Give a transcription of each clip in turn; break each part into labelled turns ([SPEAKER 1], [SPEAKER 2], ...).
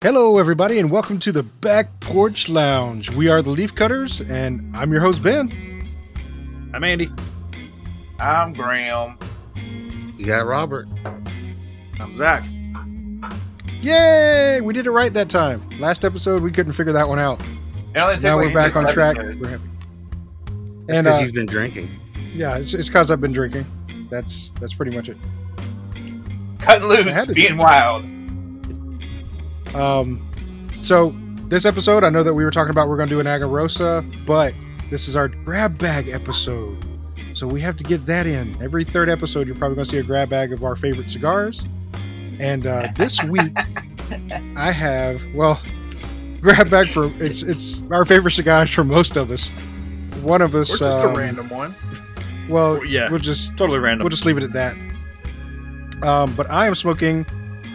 [SPEAKER 1] Hello, everybody, and welcome to the Back Porch Lounge. We are the Leaf Cutters, and I'm your host, Ben.
[SPEAKER 2] I'm Andy.
[SPEAKER 3] I'm Grimm.
[SPEAKER 4] You got Robert.
[SPEAKER 2] I'm Zack.
[SPEAKER 1] Yay! We did it right that time. Last episode, we couldn't figure that one out.
[SPEAKER 3] It only took
[SPEAKER 1] Now
[SPEAKER 3] like
[SPEAKER 1] we're back
[SPEAKER 3] 6
[SPEAKER 1] on track.
[SPEAKER 3] episodes.
[SPEAKER 1] We're happy.
[SPEAKER 4] That's
[SPEAKER 1] And
[SPEAKER 4] because you've been drinking.
[SPEAKER 1] yeah, it's because I've been drinking. That's pretty much it.
[SPEAKER 3] Cutting
[SPEAKER 1] I had
[SPEAKER 3] loose,
[SPEAKER 1] to
[SPEAKER 3] being wild.
[SPEAKER 1] So this episode, I know that we were talking about we're going to do an Agarosa, but this is our grab bag episode. So we have to get that in. Every third episode, you're probably going to see a grab bag of our favorite cigars. And this week, I have, grab bag for, it's our favorite cigars for most of us. One of us...
[SPEAKER 2] Or just a random one.
[SPEAKER 1] Well,
[SPEAKER 2] Yeah,
[SPEAKER 1] we'll just
[SPEAKER 2] totally random.
[SPEAKER 1] We'll just leave it at that. But I am smoking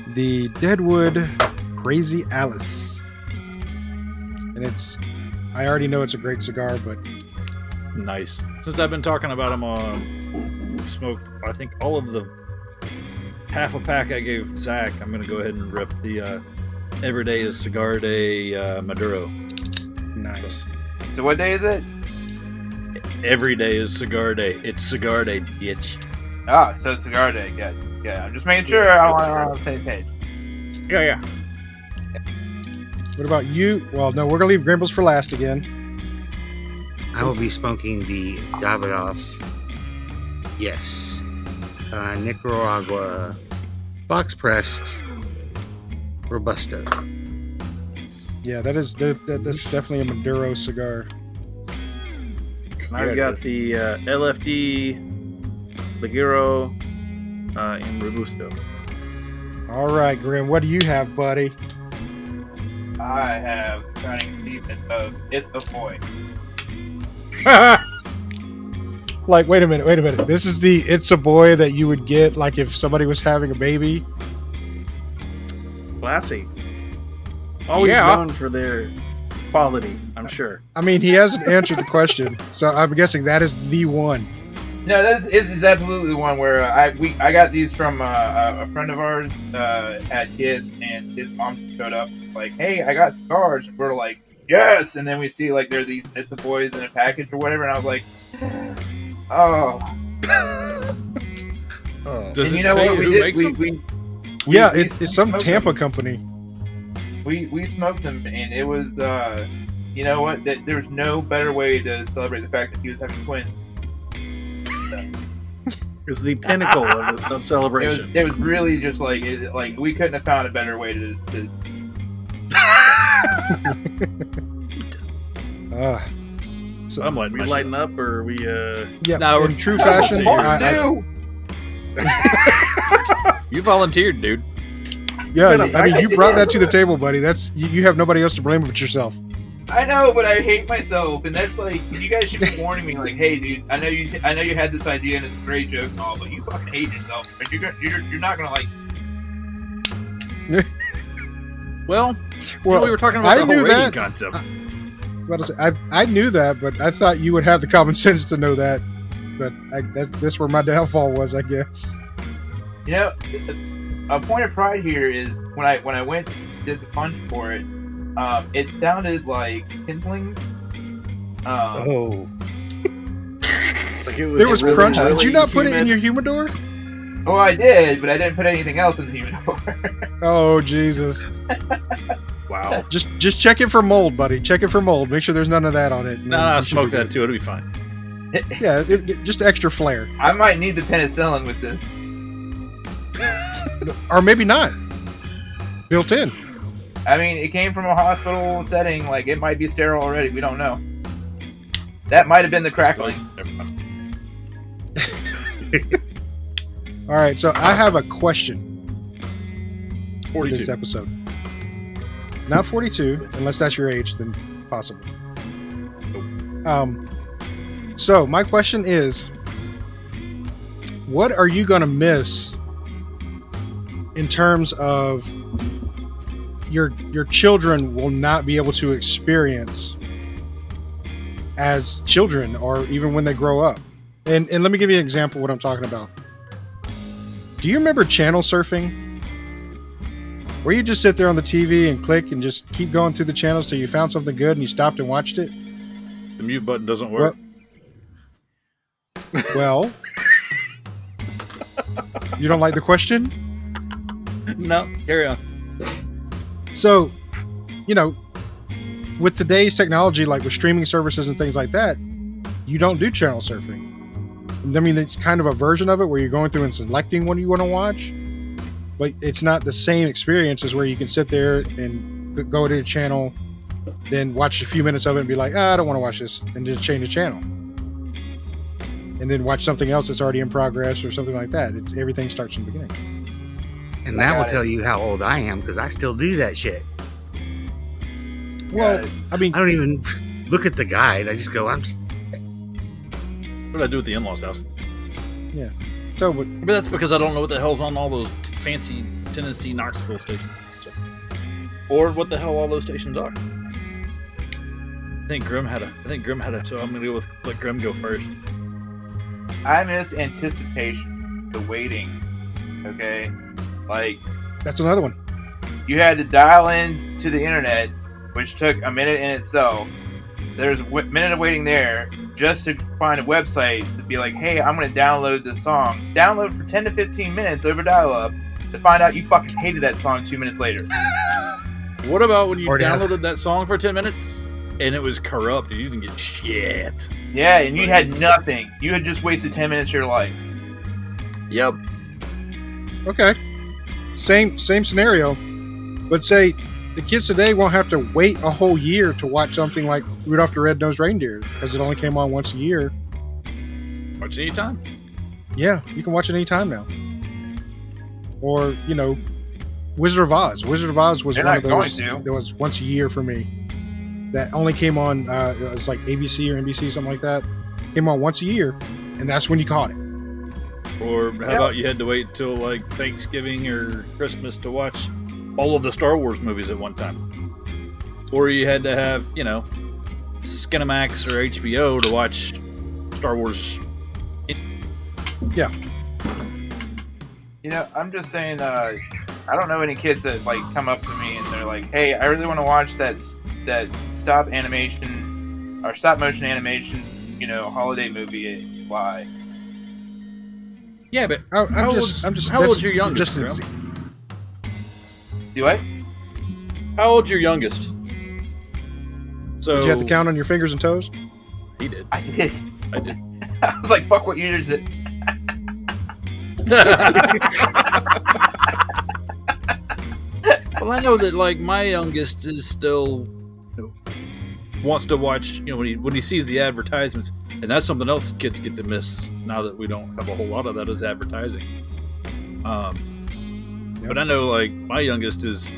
[SPEAKER 1] the Deadwood Crazy Alice. And I already know it's a great cigar, but...
[SPEAKER 2] Nice. Since I've been talking about them, smoked, I think, all of the half a pack I gave Zack. I'm going to go ahead and rip the Every Day is Cigar Day Maduro.
[SPEAKER 1] Nice.
[SPEAKER 3] So what day is it?
[SPEAKER 2] Every day is Cigar Day. It's Cigar Day, bitch.
[SPEAKER 3] Ah, so it's Cigar Day. Good. Yeah, I'm just making sure I'm on the same page.
[SPEAKER 2] Yeah.
[SPEAKER 1] What about you? Well, no, we're going to leave Grimbles for last again.
[SPEAKER 4] I will be smoking the Davidoff, Nicaragua box pressed Robusto.
[SPEAKER 1] Yeah, that's definitely a Maduro cigar.
[SPEAKER 5] I've got the LFD Ligaro in Robusto.
[SPEAKER 1] All right, Grim, what do you have, buddy?
[SPEAKER 3] I have Shining Season of It's a Boy.
[SPEAKER 1] Like, wait a minute. This is the It's a Boy that you would get, like, if somebody was having a baby?
[SPEAKER 5] Classy. Always
[SPEAKER 2] Yeah.
[SPEAKER 5] known for their quality, I'm sure.
[SPEAKER 1] I mean, he hasn't answered the question, so I'm guessing that is the one.
[SPEAKER 3] No, it's absolutely the one where I got these from a friend of ours at Gibs, and his mom showed up like, "Hey, I got cigars." We're like, "Yes!" And then we see like there are these It's a Boys in a package or whatever, and I was like, "Oh."
[SPEAKER 1] Oh.
[SPEAKER 2] Does
[SPEAKER 3] And
[SPEAKER 2] it tell you who makes them?
[SPEAKER 1] Yeah,
[SPEAKER 3] we
[SPEAKER 1] it's some
[SPEAKER 3] smoked
[SPEAKER 1] Tampa
[SPEAKER 3] them.
[SPEAKER 1] company.
[SPEAKER 3] We smoked them, and it was you know what? There's no better way to celebrate the fact that he was having twins.
[SPEAKER 5] It's the pinnacle of celebration.
[SPEAKER 3] It was really just like we couldn't have found a better way to
[SPEAKER 1] So,
[SPEAKER 2] I'm letting
[SPEAKER 5] we
[SPEAKER 2] my
[SPEAKER 5] lighten up, or we
[SPEAKER 1] yeah,
[SPEAKER 2] No,
[SPEAKER 1] in true fashion,
[SPEAKER 3] Part two.
[SPEAKER 2] You volunteered, dude.
[SPEAKER 1] yeah,
[SPEAKER 5] Been a
[SPEAKER 1] I mean,
[SPEAKER 3] package.
[SPEAKER 1] you brought that to the table, buddy. That's you have nobody else to blame but yourself.
[SPEAKER 3] I know, but I hate myself, and that's like you guys should be warning me. Like, hey, dude, I know you had this idea, and it's a great joke and all, but you fucking hate yourself, and you're not gonna like.
[SPEAKER 2] Well,
[SPEAKER 1] Well,
[SPEAKER 2] we were talking about
[SPEAKER 1] I
[SPEAKER 2] the
[SPEAKER 1] knew
[SPEAKER 2] whole rating
[SPEAKER 1] that.
[SPEAKER 2] concept.
[SPEAKER 1] Well, I knew that, but I thought you would have the common sense to know that. But that's where my downfall was, I guess.
[SPEAKER 3] You know, a point of pride here is when I went did the punch for it. It sounded like kindling.
[SPEAKER 1] Oh,
[SPEAKER 5] like it was.
[SPEAKER 1] there was
[SPEAKER 5] really
[SPEAKER 1] crunch. Did
[SPEAKER 5] highly
[SPEAKER 1] you not put it in
[SPEAKER 5] humid.
[SPEAKER 1] your humidor?
[SPEAKER 3] Oh, I did, but I didn't put anything else in the humidor.
[SPEAKER 1] Oh, Jesus!
[SPEAKER 2] Wow.
[SPEAKER 1] Just check it for mold, buddy. Check it for mold. Make sure there's none of that on it.
[SPEAKER 2] No,
[SPEAKER 1] You should
[SPEAKER 2] smoke
[SPEAKER 1] be
[SPEAKER 2] that
[SPEAKER 1] good.
[SPEAKER 2] too. It'll be fine.
[SPEAKER 1] Yeah, just extra flair,
[SPEAKER 3] I might need the penicillin with this.
[SPEAKER 1] or maybe not. Built in.
[SPEAKER 3] I mean, it came from a hospital setting. Like, it might be sterile already. We don't know. That might have been the crackling.
[SPEAKER 2] Never mind.
[SPEAKER 1] All right, so I have a question for
[SPEAKER 2] 42.
[SPEAKER 1] this episode. Not 42, unless that's your age, then possibly. So my question is, what are you going to miss in terms of your children will not be able to experience as children or even when they grow up? And let me give you an example of what I'm talking about. Do you remember channel surfing? where you just sit there on the TV and click and just keep going through the channels till you found something good and you stopped and watched it?
[SPEAKER 2] The mute button doesn't work.
[SPEAKER 1] Well, you don't like the question?
[SPEAKER 2] No, carry on.
[SPEAKER 1] So, with today's technology, like with streaming services and things like that, you don't do channel surfing. I mean, it's kind of a version of it where you're going through and selecting what you want to watch, but it's not the same experience as where you can sit there and go to a channel, then watch a few minutes of it and be like, I don't want to watch this, and just change the channel. And then watch something else that's already in progress or something like that. Everything starts from the beginning.
[SPEAKER 4] And that will tell you how old I am, because I still do that shit.
[SPEAKER 1] Well, I mean,
[SPEAKER 4] I don't even look at the guide. I just go,
[SPEAKER 2] That's what I do at the in-laws' house.
[SPEAKER 1] Yeah. So,
[SPEAKER 2] but that's because I don't know what the hell's on all those fancy Tennessee Knoxville stations. So. Or what the hell all those stations are. I think Grimm had a, so I'm going to go with, let Grimm go first.
[SPEAKER 3] I miss anticipation, the waiting, okay? Like,
[SPEAKER 1] that's another one.
[SPEAKER 3] You had to dial in to the internet, which took a minute in itself. There's a minute of waiting there just to find a website to be like, hey, I'm going to download this song. Download for 10 to 15 minutes over dial-up to find out you fucking hated that song 2 minutes later.
[SPEAKER 2] What about when you downloaded that song for 10 minutes and it was corrupt and you didn't get shit?
[SPEAKER 3] Yeah, and you had nothing. You had just wasted 10 minutes of your life.
[SPEAKER 2] Yep.
[SPEAKER 1] Okay. Same scenario. But say the kids today won't have to wait a whole year to watch something like Rudolph the Red-Nosed Reindeer because it only came on once a year.
[SPEAKER 2] Watch it anytime.
[SPEAKER 1] Yeah, you can watch it anytime now. Or, Wizard of Oz. Wizard of Oz was one of those that was once a year for me. That only came on, it was like ABC or NBC, something like that. Came on once a year, and that's when you caught it.
[SPEAKER 2] Or how about you had to wait till like Thanksgiving or Christmas to watch all of the Star Wars movies at one time. Or you had to have, Skinamax or HBO to watch Star Wars.
[SPEAKER 1] Yeah.
[SPEAKER 3] I'm just saying, I don't know any kids that like come up to me and they're like, hey, I really want to watch that stop motion animation, holiday movie. Why?
[SPEAKER 2] Yeah, but
[SPEAKER 1] how old's your youngest?
[SPEAKER 3] Do what?
[SPEAKER 2] How old's your youngest? So
[SPEAKER 1] did you have to count on your fingers and toes?
[SPEAKER 2] He did.
[SPEAKER 3] I did.
[SPEAKER 2] I
[SPEAKER 3] was like, fuck, what year is it?
[SPEAKER 2] Well, I know that like my youngest is still wants to watch, when he sees the advertisements, and that's something else kids get to miss now that we don't have a whole lot of that as advertising. But I know like my youngest is,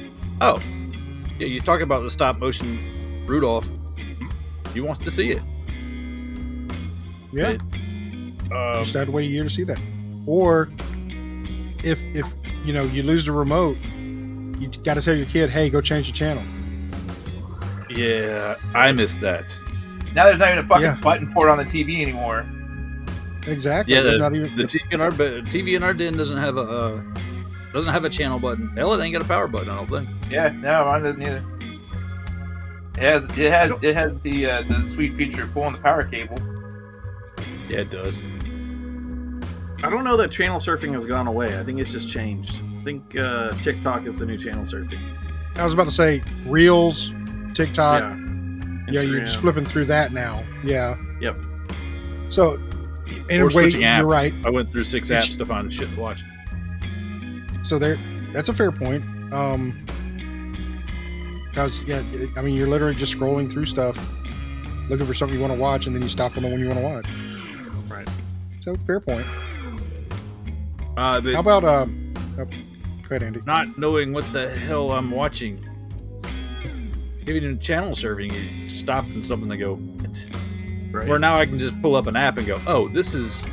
[SPEAKER 2] you talk about the stop motion Rudolph, he wants to see it.
[SPEAKER 1] Yeah. You just had to wait a year to see that. Or if you lose the remote, you got to tell your kid, hey, go change the channel.
[SPEAKER 2] Yeah, I missed that.
[SPEAKER 3] Now there's not even a fucking button for it on the TV anymore.
[SPEAKER 1] Exactly.
[SPEAKER 2] Yeah,
[SPEAKER 1] not even
[SPEAKER 2] the TV in our den doesn't have a channel button. Hell, it ain't got a power button, I don't think.
[SPEAKER 3] Yeah, no, mine doesn't either. It has the sweet feature of pulling the power cable.
[SPEAKER 2] Yeah, it does.
[SPEAKER 5] I don't know that channel surfing has gone away. I think it's just changed. I think TikTok is the new channel surfing.
[SPEAKER 1] I was about to say Reels, TikTok.
[SPEAKER 5] Yeah,
[SPEAKER 1] you're just flipping through that now. Yeah.
[SPEAKER 5] Yep.
[SPEAKER 1] So, in a way, you're right.
[SPEAKER 2] I went through 6 apps to find shit to watch.
[SPEAKER 1] So that's a fair point. Because you're literally just scrolling through stuff, looking for something you want to watch, and then you stop on the one you want to watch.
[SPEAKER 5] Right.
[SPEAKER 1] So fair point.
[SPEAKER 2] How
[SPEAKER 1] about go ahead, Andy.
[SPEAKER 2] Not knowing what the hell I'm watching. Even in channel surfing, you stop in something to go. Right. Where now I can just pull up an app and go, oh, this is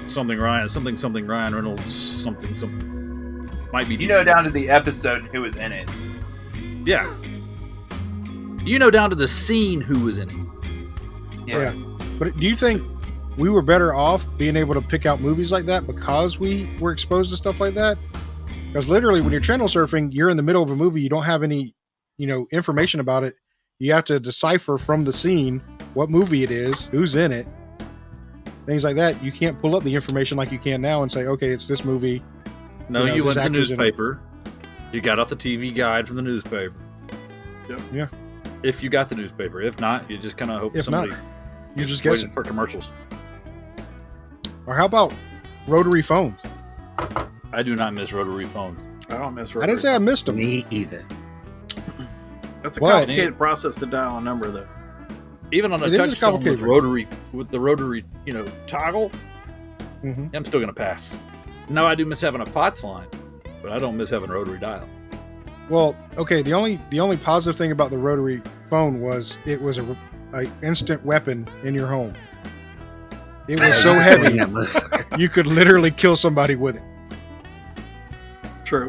[SPEAKER 2] something Ryan Reynolds, something. Might be.
[SPEAKER 3] Down to the episode and who was in it.
[SPEAKER 2] Yeah. Down to the scene who was in it.
[SPEAKER 1] Yeah. But do you think we were better off being able to pick out movies like that because we were exposed to stuff like that? Because literally, when you're channel surfing, you're in the middle of a movie. You don't have any, information about it. You have to decipher from the scene what movie it is, who's in it, things like that. You can't pull up the information like you can now and say, okay, it's this movie.
[SPEAKER 2] No, you went
[SPEAKER 1] this
[SPEAKER 2] to the
[SPEAKER 1] actor's in it.
[SPEAKER 2] newspaper. You got off the TV guide from the newspaper.
[SPEAKER 5] Yep.
[SPEAKER 1] Yeah.
[SPEAKER 2] If you got the newspaper. If not, you just kind of hope
[SPEAKER 1] If
[SPEAKER 2] somebody
[SPEAKER 1] not, you're just
[SPEAKER 2] waiting
[SPEAKER 1] guessing.
[SPEAKER 2] for commercials.
[SPEAKER 1] Or how about rotary phones?
[SPEAKER 2] I do not miss rotary phones.
[SPEAKER 5] I don't miss.
[SPEAKER 1] I didn't say I missed them.
[SPEAKER 4] Me either.
[SPEAKER 5] That's a
[SPEAKER 1] But-
[SPEAKER 5] complicated process to dial a number, though.
[SPEAKER 2] Even on a
[SPEAKER 1] It is a
[SPEAKER 2] touch phone
[SPEAKER 1] complicated
[SPEAKER 2] with the rotary, toggle,
[SPEAKER 1] hmm
[SPEAKER 2] I'm still gonna pass. No, I do miss having a POTS line, but I don't miss having rotary dial.
[SPEAKER 1] Well, okay. The only positive thing about the rotary phone was it was a instant weapon in your home. It was so heavy
[SPEAKER 4] That motherfucker.
[SPEAKER 1] you could literally kill somebody with it.
[SPEAKER 5] True.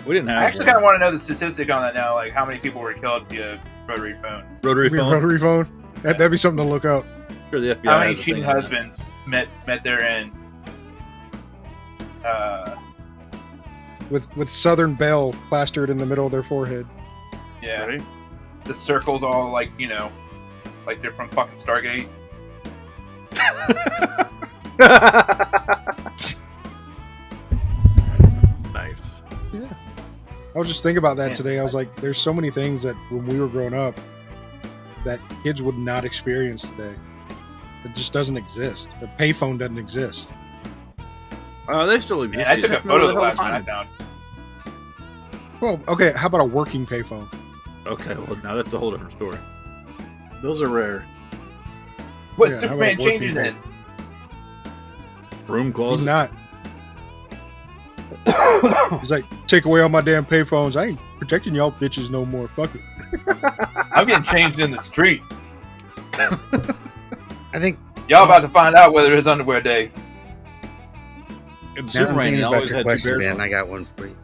[SPEAKER 2] We didn't have
[SPEAKER 3] I actually kind of want to know the statistic on that now, like how many people were killed via rotary phone.
[SPEAKER 2] rotary phone.
[SPEAKER 1] Rotary phone. That'd be something to look up.
[SPEAKER 2] Sure, the FBI
[SPEAKER 3] How many
[SPEAKER 2] has a
[SPEAKER 3] cheating
[SPEAKER 2] thing on that.
[SPEAKER 3] husbands met their end?
[SPEAKER 1] With Southern Belle plastered in the middle of their forehead.
[SPEAKER 3] Yeah,
[SPEAKER 5] Ready?
[SPEAKER 3] the circles all like like they're from fucking Stargate.
[SPEAKER 5] Nice.
[SPEAKER 1] I was just thinking about that
[SPEAKER 3] Yeah.
[SPEAKER 1] today. I was like, there's so many things that when we were growing up that kids would not experience today. It just doesn't exist. The payphone doesn't exist.
[SPEAKER 2] They still exist.
[SPEAKER 3] I
[SPEAKER 2] You
[SPEAKER 3] took a
[SPEAKER 2] just have to know
[SPEAKER 3] photo
[SPEAKER 2] where
[SPEAKER 3] of the
[SPEAKER 2] hell
[SPEAKER 3] last
[SPEAKER 2] to
[SPEAKER 3] one I
[SPEAKER 2] find them.
[SPEAKER 3] found.
[SPEAKER 1] Well, okay, how about a working payphone?
[SPEAKER 2] Okay, well now that's a whole different story.
[SPEAKER 5] Those are rare.
[SPEAKER 3] What's
[SPEAKER 1] Yeah, how
[SPEAKER 3] Superman
[SPEAKER 1] about working
[SPEAKER 3] changing then?
[SPEAKER 2] Room
[SPEAKER 1] He's
[SPEAKER 2] closet.
[SPEAKER 1] not. He's like, take away all my damn payphones. I ain't protecting y'all bitches no more. Fuck it.
[SPEAKER 3] I'm getting changed in the street.
[SPEAKER 4] I think
[SPEAKER 3] Y'all about to find out whether it's underwear day.
[SPEAKER 2] And
[SPEAKER 4] now I'm
[SPEAKER 2] Superman
[SPEAKER 4] thinking about
[SPEAKER 2] always
[SPEAKER 4] your
[SPEAKER 2] had two
[SPEAKER 4] question,
[SPEAKER 2] bears.
[SPEAKER 4] man.
[SPEAKER 2] on.
[SPEAKER 4] I got one for you.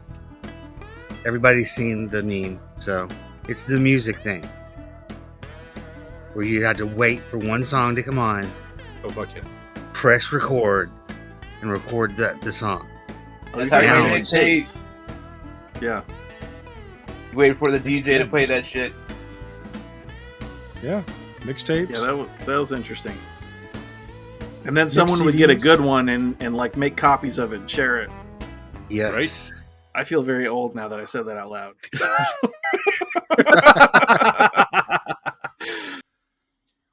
[SPEAKER 4] Everybody's seen the meme, so it's the music thing, where you had to wait for one song to come on,
[SPEAKER 2] Oh fuck yeah!
[SPEAKER 4] press record, and record the song.
[SPEAKER 3] That's how you
[SPEAKER 4] Now
[SPEAKER 3] make
[SPEAKER 4] it's-
[SPEAKER 3] tapes.
[SPEAKER 5] Yeah.
[SPEAKER 3] You wait for the DJ to play that shit.
[SPEAKER 1] Yeah. Mixtapes.
[SPEAKER 5] Yeah, that was interesting. And then someone would get a
[SPEAKER 1] CDs.
[SPEAKER 5] good one and like make copies of it and share it.
[SPEAKER 4] Yes.
[SPEAKER 5] I feel very old now that I said that out loud.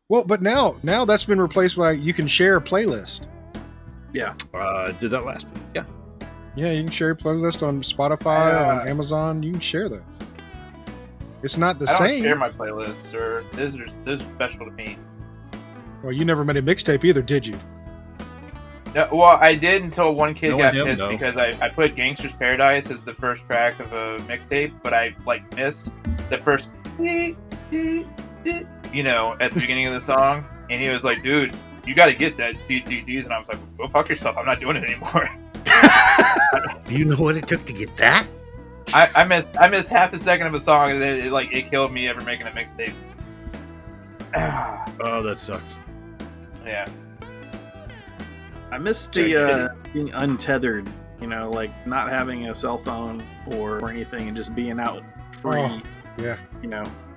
[SPEAKER 1] Well, but now that's been replaced by you can share a playlist.
[SPEAKER 5] Yeah.
[SPEAKER 2] Did that last week? Yeah.
[SPEAKER 1] Yeah, you can share a playlist on Spotify, on Amazon. You can share those. It's not the
[SPEAKER 3] I don't
[SPEAKER 1] same.
[SPEAKER 3] share my playlists, sir. Those are special to me.
[SPEAKER 1] Well, you never made a mixtape either, did you?
[SPEAKER 3] No, well, I did until one kid
[SPEAKER 2] No
[SPEAKER 3] got
[SPEAKER 2] one knew,
[SPEAKER 3] pissed
[SPEAKER 2] no.
[SPEAKER 3] because I put Gangster's Paradise as the first track of a mixtape, but I missed the first at the beginning of the song, and he was like, "Dude, you got to get that DVDs," and I was like, "Go fuck yourself! I'm not doing it anymore."
[SPEAKER 4] Do you know what it took to get that?
[SPEAKER 3] I missed half a second of a song, and then it killed me ever making a mixtape.
[SPEAKER 2] Oh, that sucks.
[SPEAKER 3] Yeah.
[SPEAKER 5] I miss the being untethered, like not having a cell phone or anything and just being out free,
[SPEAKER 1] Oh, yeah.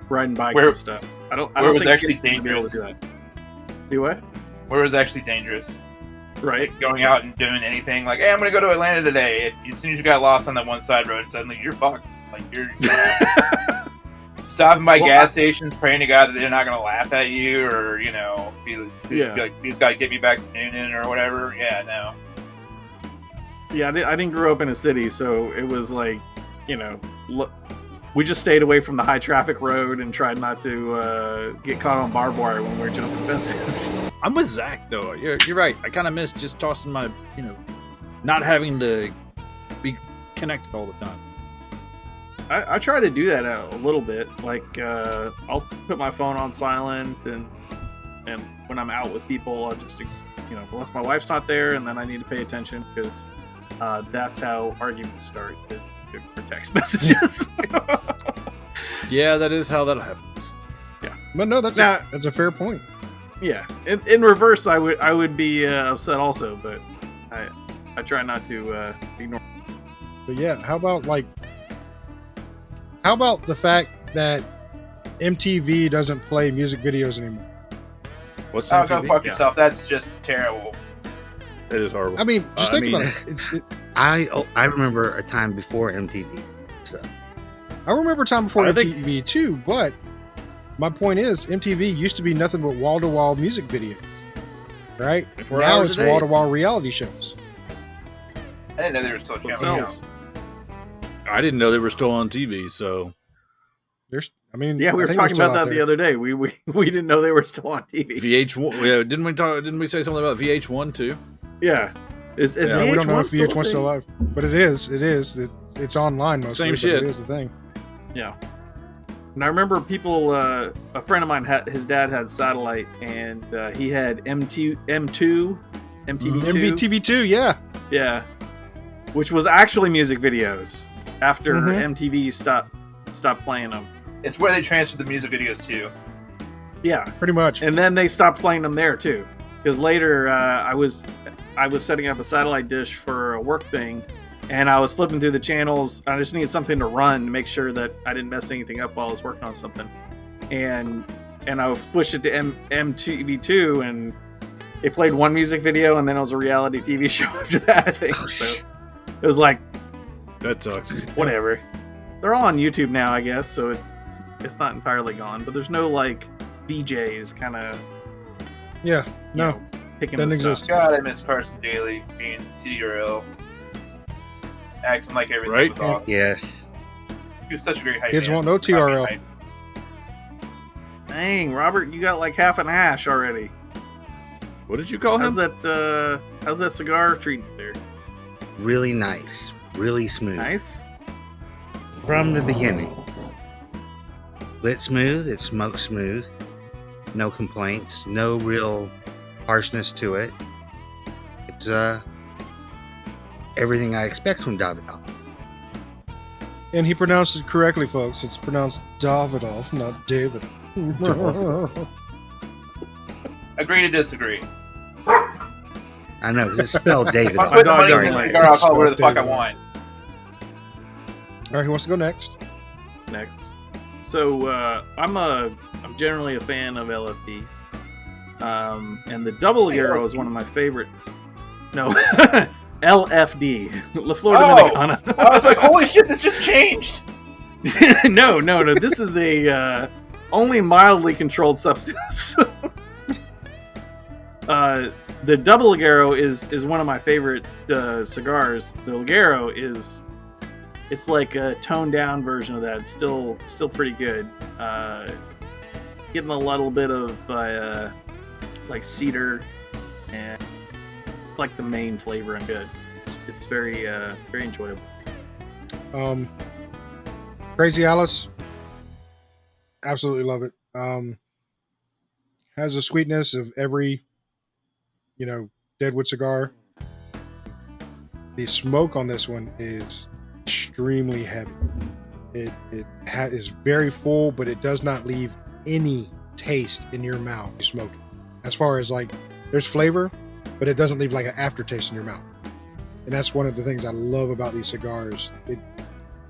[SPEAKER 5] riding bikes
[SPEAKER 3] Where-
[SPEAKER 5] and stuff. I don't
[SPEAKER 3] where it was
[SPEAKER 5] think
[SPEAKER 3] actually
[SPEAKER 5] kids would be able to
[SPEAKER 3] dangerous.
[SPEAKER 5] do that. Do what?
[SPEAKER 3] Where it was actually dangerous.
[SPEAKER 5] Right.
[SPEAKER 3] Like going out and doing anything like, hey, I'm gonna go to Atlanta today. As soon as you got lost on that one side road, suddenly you're fucked. Like you're stopping by
[SPEAKER 5] Well,
[SPEAKER 3] gas stations, praying to God that they're not gonna laugh at you, or be like, these guys get me back to Newman or whatever. Yeah, no.
[SPEAKER 5] Yeah, I didn't grow up in a city, so it was like, we just stayed away from the high traffic road and tried not to get caught on barbed wire when we were jumping fences.
[SPEAKER 2] I'm with Zach though. You're right. I kind of miss just tossing my, not having to be connected all the time.
[SPEAKER 5] I try to do that a little bit. Like, I'll put my phone on silent, and when I'm out with people, I'll just, unless my wife's not there, and then I need to pay attention because that's how arguments start, is for text messages.
[SPEAKER 2] Yeah, that is how that happens.
[SPEAKER 1] But no, that's a fair point.
[SPEAKER 5] Yeah. In reverse, I would be upset also, but I try not to ignore.
[SPEAKER 1] But yeah, how about the fact that MTV doesn't play music videos anymore?
[SPEAKER 2] What's
[SPEAKER 3] Oh, go
[SPEAKER 2] MTV?
[SPEAKER 3] fuck yourself. That's just terrible.
[SPEAKER 2] It is horrible.
[SPEAKER 1] I mean, just think
[SPEAKER 2] I
[SPEAKER 1] about it.
[SPEAKER 4] I remember a time before MTV. So
[SPEAKER 1] I remember a time before
[SPEAKER 2] I think-
[SPEAKER 1] MTV too, but my point is MTV used to be nothing but wall-to-wall music videos, right?
[SPEAKER 2] 24
[SPEAKER 1] Now
[SPEAKER 2] hours
[SPEAKER 1] it's
[SPEAKER 2] a day.
[SPEAKER 1] wall-to-wall reality shows.
[SPEAKER 3] I didn't know they were still
[SPEAKER 5] What
[SPEAKER 3] channel.
[SPEAKER 5] sells?
[SPEAKER 2] I didn't know they were still on TV, so
[SPEAKER 1] There's, I mean,
[SPEAKER 5] Yeah, we
[SPEAKER 1] I
[SPEAKER 5] were
[SPEAKER 1] think
[SPEAKER 5] talking
[SPEAKER 1] they're
[SPEAKER 5] about
[SPEAKER 1] still
[SPEAKER 5] that
[SPEAKER 1] out
[SPEAKER 5] the other day. We didn't know they were still on TV.
[SPEAKER 2] VH1. Yeah, didn't we say something about VH1 too?
[SPEAKER 5] Yeah. Is
[SPEAKER 1] there.
[SPEAKER 5] VH1
[SPEAKER 1] We don't know if
[SPEAKER 5] still
[SPEAKER 1] VH1's still alive, but it is. It's online mostly.
[SPEAKER 2] Same
[SPEAKER 1] but
[SPEAKER 2] shit.
[SPEAKER 1] It is the thing.
[SPEAKER 5] Yeah. And I remember people, a friend of mine, his dad had satellite, and he had MTV2.
[SPEAKER 1] MVTV2, yeah.
[SPEAKER 5] Yeah. Which was actually music videos after
[SPEAKER 1] Mhm.
[SPEAKER 5] MTV stopped playing them.
[SPEAKER 3] It's where they transfer the music videos to.
[SPEAKER 5] Yeah.
[SPEAKER 1] Pretty much.
[SPEAKER 5] And then they stopped playing them there too. Because later I was setting up a satellite dish for a work thing, and I was flipping through the channels. I just needed something to run to make sure that I didn't mess anything up while I was working on something. And I pushed it to MTV2, and it played one music video, and then it was a reality TV show after that, I think. So it was like,
[SPEAKER 2] That sucks.
[SPEAKER 5] whatever. They're all on YouTube now, I guess, so it's not entirely gone. But there's no like VJs kind of
[SPEAKER 1] Yeah. No.
[SPEAKER 5] picking
[SPEAKER 1] Doesn't
[SPEAKER 5] the stuff.
[SPEAKER 1] exist.
[SPEAKER 3] God, I miss Carson Daly being TRL. Acting like everything
[SPEAKER 2] Right?
[SPEAKER 3] was off.
[SPEAKER 4] yes,
[SPEAKER 3] He was such a great hype
[SPEAKER 1] Kids
[SPEAKER 3] man.
[SPEAKER 1] won't know TRL.
[SPEAKER 3] Hype.
[SPEAKER 5] Dang, Robert, you got like half an ash already.
[SPEAKER 2] What did you call
[SPEAKER 5] How's
[SPEAKER 2] him?
[SPEAKER 5] that cigar treating there?
[SPEAKER 4] really nice, really smooth
[SPEAKER 5] Nice.
[SPEAKER 4] from the beginning. Lit smooth, it smoked smooth, no complaints, no real harshness to it. It's everything I expect from Davidoff.
[SPEAKER 1] And he pronounced it correctly, folks. It's pronounced Davidoff, not David.
[SPEAKER 3] Agree to disagree.
[SPEAKER 4] I know, 'cause it's spelled Davidoff.
[SPEAKER 3] I'll put the
[SPEAKER 5] dog
[SPEAKER 3] money
[SPEAKER 5] doesn't
[SPEAKER 3] in the
[SPEAKER 5] like
[SPEAKER 3] cigar. I'll call it whatever the
[SPEAKER 1] spelled
[SPEAKER 3] fuck I
[SPEAKER 1] David.
[SPEAKER 3] want.
[SPEAKER 1] All right, who wants to go next?
[SPEAKER 5] Next. So I'm generally a fan of LFD. And the double
[SPEAKER 3] Say
[SPEAKER 5] Ligaro
[SPEAKER 3] LSD.
[SPEAKER 5] is one of my favorite. No, LFD, La Flor
[SPEAKER 3] Oh!
[SPEAKER 5] Dominicana.
[SPEAKER 3] I was like, holy shit, this just changed.
[SPEAKER 5] no. This is a only mildly controlled substance. The double Ligaro is one of my favorite cigars. The Ligaro it's like a toned down version of that. It's still pretty good. Getting a little bit of like cedar and like the main flavor and good. It's very very enjoyable.
[SPEAKER 1] Crazy Alice. Absolutely love it. Has the sweetness of every, Deadwood cigar. The smoke on this one is extremely heavy. It is very full, but it does not leave any taste in your mouth. You smoke it. As far as like, there's flavor, but it doesn't leave like an aftertaste in your mouth. And that's one of the things I love about these cigars.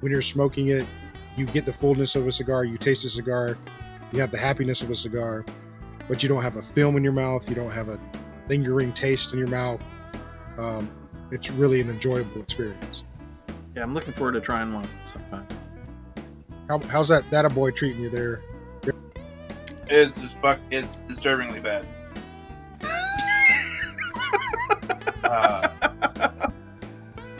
[SPEAKER 1] When you're smoking it, you get the fullness of a cigar, you taste a cigar, you have the happiness of a cigar, but you don't have a film in your mouth, you don't have a lingering taste in your mouth. It's really an enjoyable experience.
[SPEAKER 5] Yeah, I'm looking forward to trying one sometime.
[SPEAKER 1] How's that a boy treating you there?
[SPEAKER 3] It's just it's disturbingly bad.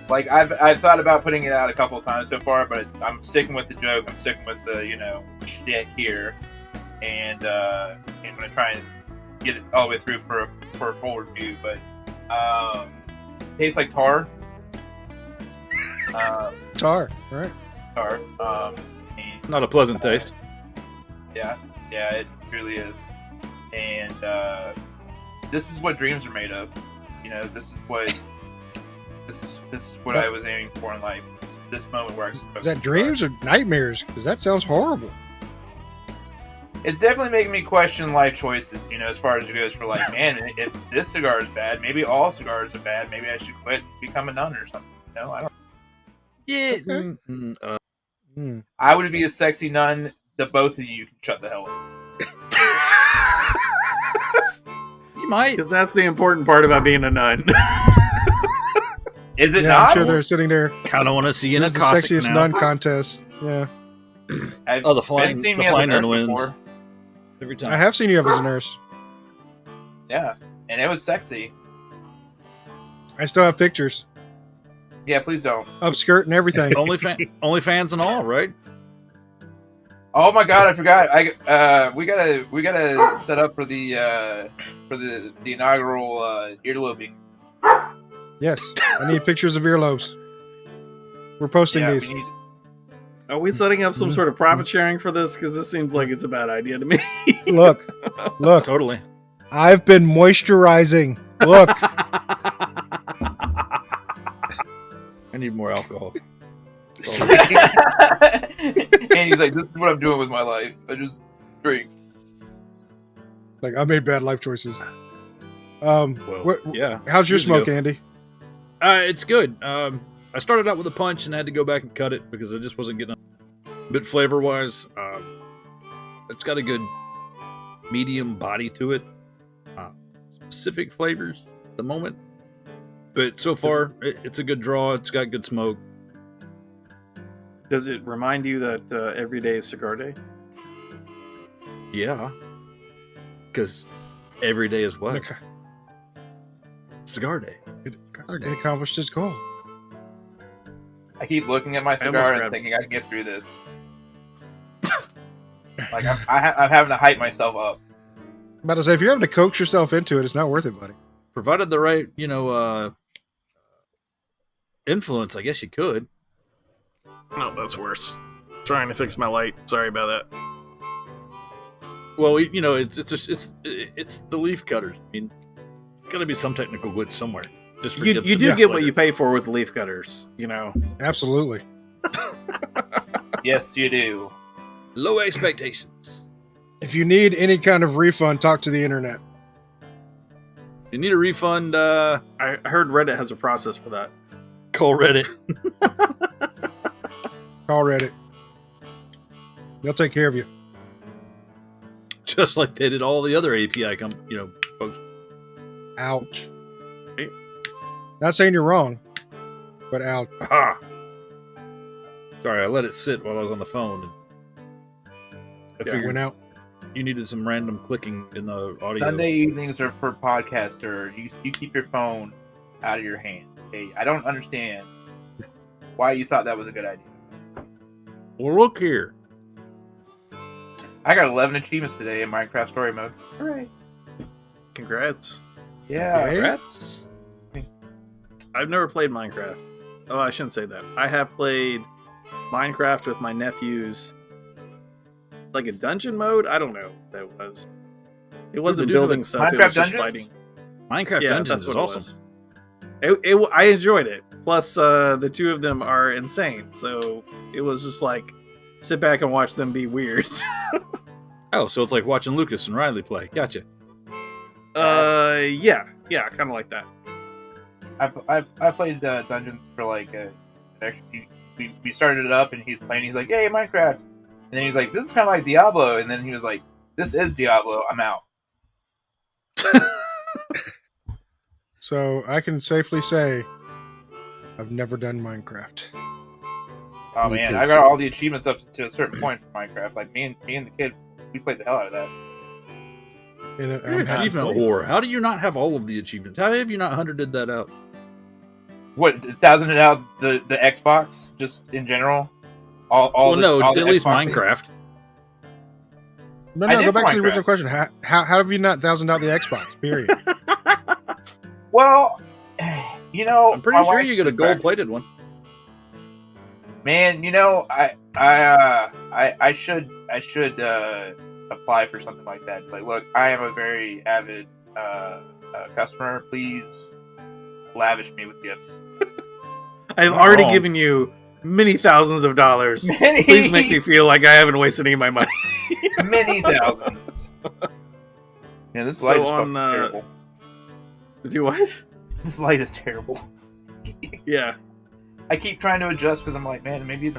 [SPEAKER 3] Like I've thought about putting it out a couple of times so far, but I'm sticking with the joke. I'm sticking with the shit here, and I'm gonna try and get it all the way through for a full review. But tastes like tar.
[SPEAKER 1] Tar, all right.
[SPEAKER 3] Tar. And,
[SPEAKER 2] Not a pleasant taste.
[SPEAKER 3] yeah, it truly is. And this is what dreams are made of. This is what I was aiming for in life. This moment where I
[SPEAKER 1] Is that dreams or nightmares? Because that sounds horrible.
[SPEAKER 3] It's definitely making me question life choices. As far as it goes for like, man, if this cigar is bad, maybe all cigars are bad. Maybe I should quit and become a nun or something. I don't.
[SPEAKER 2] Yeah.
[SPEAKER 1] Okay.
[SPEAKER 3] I would be a sexy nun. The both of you can shut the hell up.
[SPEAKER 2] You might.
[SPEAKER 5] Because that's the important part about being a nun.
[SPEAKER 3] Is it
[SPEAKER 1] Yeah,
[SPEAKER 3] not?
[SPEAKER 1] I'm sure they're sitting there.
[SPEAKER 2] Kind of want to see you in a
[SPEAKER 1] Here's the
[SPEAKER 2] Cossack
[SPEAKER 1] sexiest
[SPEAKER 2] now.
[SPEAKER 1] nun contest. Yeah,
[SPEAKER 3] Have
[SPEAKER 2] Oh, the
[SPEAKER 3] Ben
[SPEAKER 2] flying,
[SPEAKER 3] seen
[SPEAKER 2] the
[SPEAKER 3] me as a
[SPEAKER 2] flying
[SPEAKER 3] nurse
[SPEAKER 2] nun wins
[SPEAKER 3] before?
[SPEAKER 2] every time.
[SPEAKER 1] I have seen you up as a nurse.
[SPEAKER 3] Yeah, and it was sexy.
[SPEAKER 1] I still have pictures,
[SPEAKER 3] Yeah, please don't.
[SPEAKER 1] up skirt and everything.
[SPEAKER 2] Only fans and all, right?
[SPEAKER 3] Oh my god, I forgot. We gotta set up for the inaugural earlobing.
[SPEAKER 1] Yes, I need pictures of earlobes. We're posting
[SPEAKER 3] Yeah,
[SPEAKER 1] these.
[SPEAKER 3] we need.
[SPEAKER 5] Are we setting up some sort of profit sharing for this? Because this seems like it's a bad idea to me.
[SPEAKER 1] Look,
[SPEAKER 2] Totally.
[SPEAKER 1] I've been moisturizing. Look,
[SPEAKER 2] I need more alcohol.
[SPEAKER 3] And he's like, "This is what I'm doing with my life. I just drink."
[SPEAKER 1] like I made bad life choices.
[SPEAKER 2] Well,
[SPEAKER 1] what,
[SPEAKER 2] yeah.
[SPEAKER 1] how's your
[SPEAKER 2] Years
[SPEAKER 1] smoke,
[SPEAKER 2] ago.
[SPEAKER 1] Andy?
[SPEAKER 2] It's good. I started out with a punch and had to go back and cut it because I just wasn't getting a bit flavor-wise. It's got a good medium body to it. Specific flavors at the moment. But so far, it's a good draw. It's got good smoke.
[SPEAKER 5] Does it remind you that every day is cigar day?
[SPEAKER 2] Yeah. Because every day is what?
[SPEAKER 1] Okay.
[SPEAKER 2] Cigar day.
[SPEAKER 1] It accomplished its goal.
[SPEAKER 3] I keep looking at my
[SPEAKER 5] almost
[SPEAKER 3] cigar and
[SPEAKER 5] grabbed
[SPEAKER 3] thinking I can get through this. Like I'm having to hype myself up.
[SPEAKER 1] I'm about to say, if you're having to coax yourself into it, it's not worth it, buddy.
[SPEAKER 2] Provided the right, influence, I guess you could.
[SPEAKER 5] No, that's worse. Trying to fix my light. Sorry about that.
[SPEAKER 2] Well, it's the leaf cutters. I mean, got to be some technical glitch somewhere. Just
[SPEAKER 5] You
[SPEAKER 2] forget
[SPEAKER 5] do
[SPEAKER 2] the
[SPEAKER 5] get what
[SPEAKER 2] later.
[SPEAKER 5] you pay for with the leaf cutters, you know.
[SPEAKER 1] Absolutely.
[SPEAKER 3] Yes, you do.
[SPEAKER 2] Low expectations.
[SPEAKER 1] If you need any kind of refund, talk to the internet.
[SPEAKER 2] If you need a refund,
[SPEAKER 5] I heard Reddit has a process for that.
[SPEAKER 2] call Reddit.
[SPEAKER 1] Call Reddit. They'll take care of you.
[SPEAKER 2] Just like they did all the other API folks.
[SPEAKER 1] Ouch.
[SPEAKER 5] Right.
[SPEAKER 1] Not saying you're wrong, but ouch.
[SPEAKER 2] Aha. Sorry, I let it sit while I was on the phone. I
[SPEAKER 1] It
[SPEAKER 2] figured
[SPEAKER 1] went out.
[SPEAKER 2] you needed some random clicking in the audio.
[SPEAKER 3] Sunday evenings are for podcaster. You keep your phone out of your hand. Okay, I don't understand why you thought that was a good idea.
[SPEAKER 2] Well, look here.
[SPEAKER 3] I got 11 achievements today in Minecraft Story Mode. Hooray!
[SPEAKER 5] Congrats.
[SPEAKER 3] Yeah.
[SPEAKER 1] Okay.
[SPEAKER 2] Congrats.
[SPEAKER 5] I've never played Minecraft. Oh, I shouldn't say that. I have played Minecraft with my nephews. Like a dungeon mode? I don't know what that was. It wasn't
[SPEAKER 2] do
[SPEAKER 5] building
[SPEAKER 2] have
[SPEAKER 5] stuff, it
[SPEAKER 3] Minecraft
[SPEAKER 5] was just
[SPEAKER 3] Dungeons?
[SPEAKER 5] fighting.
[SPEAKER 2] Minecraft
[SPEAKER 5] Yeah,
[SPEAKER 2] Dungeons
[SPEAKER 5] that's
[SPEAKER 2] is
[SPEAKER 5] what it
[SPEAKER 2] awesome.
[SPEAKER 5] was. I enjoyed it. Plus, the two of them are insane, so it was just like sit back and watch them be weird.
[SPEAKER 2] Oh, so it's like watching Lucas and Riley play. Gotcha.
[SPEAKER 5] Yeah, kind of like that.
[SPEAKER 3] I've played Dungeons for like actually we started it up and he's playing. He's like, "Yay, Minecraft!" And then he's like, "This is kind of like Diablo." And then he was like, "This is Diablo. I'm out."
[SPEAKER 1] So I can safely say I've never done Minecraft.
[SPEAKER 3] Oh
[SPEAKER 4] Me
[SPEAKER 3] man,
[SPEAKER 4] too.
[SPEAKER 3] I got all the achievements up to a certain point for Minecraft. Like me and the kid, we played the hell out of that.
[SPEAKER 1] And
[SPEAKER 2] You're
[SPEAKER 1] I'm
[SPEAKER 2] an
[SPEAKER 1] happy
[SPEAKER 2] achievement
[SPEAKER 1] for you.
[SPEAKER 2] whore. How do you not have all of the achievements? How have you not 100'd that out?
[SPEAKER 3] What 1,000 out the Xbox just in general? All
[SPEAKER 2] Well, no,
[SPEAKER 3] all the
[SPEAKER 2] at least
[SPEAKER 3] Xbox
[SPEAKER 2] Minecraft.
[SPEAKER 1] No,
[SPEAKER 3] I
[SPEAKER 1] go
[SPEAKER 3] did
[SPEAKER 1] back
[SPEAKER 3] for
[SPEAKER 1] to the original
[SPEAKER 3] Minecraft.
[SPEAKER 1] question. How have you not 1,000 out the Xbox? Period.
[SPEAKER 3] Well, you know,
[SPEAKER 2] I'm pretty
[SPEAKER 3] my
[SPEAKER 2] sure
[SPEAKER 3] wife
[SPEAKER 2] you get a
[SPEAKER 3] was back-
[SPEAKER 2] gold-plated one.
[SPEAKER 3] Man, you know, I should apply for something like that. Like, look, I am a very avid customer. Please lavish me with gifts.
[SPEAKER 5] I've
[SPEAKER 2] Not
[SPEAKER 5] already
[SPEAKER 2] wrong.
[SPEAKER 5] given you many thousands of dollars.
[SPEAKER 3] Many,
[SPEAKER 5] Please make me feel like I haven't wasted any of my money.
[SPEAKER 3] many thousands. Yeah, this
[SPEAKER 5] So
[SPEAKER 3] light is
[SPEAKER 5] on,
[SPEAKER 3] fucking terrible.
[SPEAKER 5] Do what?
[SPEAKER 3] This light is terrible.
[SPEAKER 5] Yeah.
[SPEAKER 3] I keep trying to adjust because I'm like, man, maybe.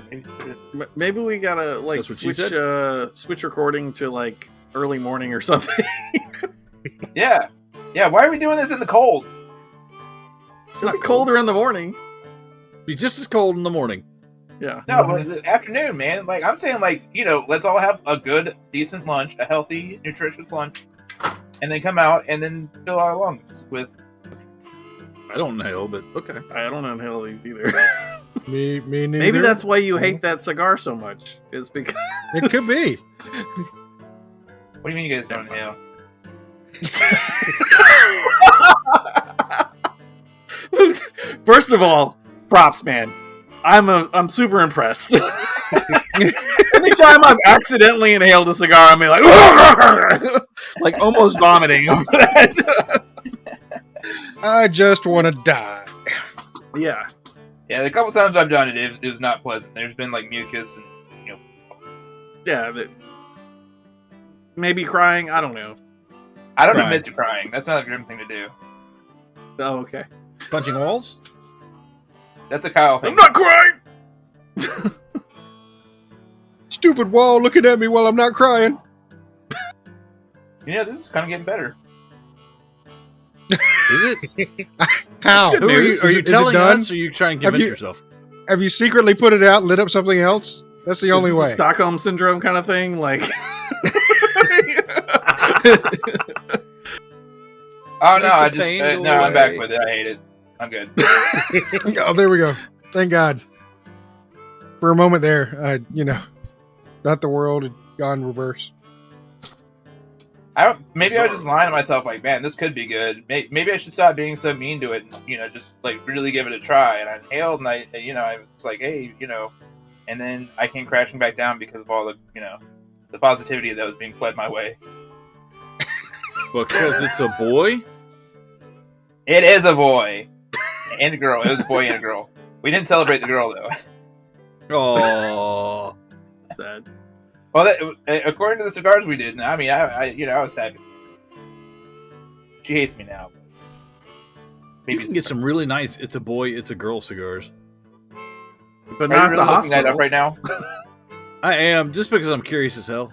[SPEAKER 5] Maybe we gotta like
[SPEAKER 2] That's what she
[SPEAKER 5] switch recording to like early morning or something.
[SPEAKER 3] Yeah. Why are we doing this in the cold?
[SPEAKER 5] It's not colder in the morning.
[SPEAKER 2] Be just as cold in the morning.
[SPEAKER 5] Yeah.
[SPEAKER 3] No, but the afternoon, man. Like I'm saying, like let's all have a good, decent lunch, a healthy, nutritious lunch, and then come out and then fill our lungs with.
[SPEAKER 2] I don't inhale, but okay.
[SPEAKER 5] I don't inhale these either.
[SPEAKER 1] Me neither.
[SPEAKER 5] Maybe that's why you hate that cigar so much. Is because
[SPEAKER 1] It could be.
[SPEAKER 3] What do you mean you guys don't inhale?
[SPEAKER 5] First of all, props, man. I'm super impressed. Anytime I've accidentally inhaled a cigar, I'm like almost vomiting over that.
[SPEAKER 1] I just want to die.
[SPEAKER 5] Yeah.
[SPEAKER 3] Yeah, the couple times I've done it, it was not pleasant. There's been like mucus and
[SPEAKER 5] Yeah. Maybe crying. I don't know.
[SPEAKER 3] I don't
[SPEAKER 2] Crying.
[SPEAKER 3] admit to crying. That's not a grim thing to do.
[SPEAKER 5] Oh, okay.
[SPEAKER 2] Punching walls?
[SPEAKER 3] That's a Kyle thing.
[SPEAKER 5] I'm not crying.
[SPEAKER 1] Stupid wall looking at me while I'm not crying.
[SPEAKER 3] This is kind of getting better.
[SPEAKER 2] Is it?
[SPEAKER 1] How?
[SPEAKER 2] Who are you,
[SPEAKER 1] Is
[SPEAKER 2] are
[SPEAKER 1] it-
[SPEAKER 2] you
[SPEAKER 1] is it
[SPEAKER 2] telling
[SPEAKER 1] done?
[SPEAKER 2] us or are you trying to
[SPEAKER 1] Have
[SPEAKER 2] convince
[SPEAKER 1] you-
[SPEAKER 2] yourself?
[SPEAKER 1] Have you secretly put it out and lit up something else? That's the only
[SPEAKER 5] Is this
[SPEAKER 1] way.
[SPEAKER 5] a Stockholm syndrome kind of thing, like.
[SPEAKER 3] Oh no,
[SPEAKER 2] Make the pain go
[SPEAKER 3] I'm back
[SPEAKER 2] away.
[SPEAKER 3] with it. I hate it. I'm good.
[SPEAKER 1] Oh, there we go. Thank God. For a moment there, not the world had gone reverse.
[SPEAKER 3] Maybe I was just lying to myself. Like, man, this could be good. Maybe I should stop being so mean to it. And, just like really give it a try. And I inhaled, and I was like, hey, and then I came crashing back down because of all the, the positivity that was being fled my way.
[SPEAKER 2] Because it's a boy?
[SPEAKER 3] It is a boy and a girl. It was a boy and a girl. We didn't celebrate the girl though.
[SPEAKER 2] Oh.
[SPEAKER 5] Sad.
[SPEAKER 3] Well, according to the cigars we did, I mean, I was happy. She hates me now.
[SPEAKER 2] You can get some really nice it's a boy, it's a girl cigars.
[SPEAKER 5] But
[SPEAKER 3] Are you
[SPEAKER 5] not
[SPEAKER 3] really
[SPEAKER 5] the
[SPEAKER 3] looking that
[SPEAKER 5] hospital.
[SPEAKER 3] up right now?
[SPEAKER 2] I am, just because I'm curious as hell.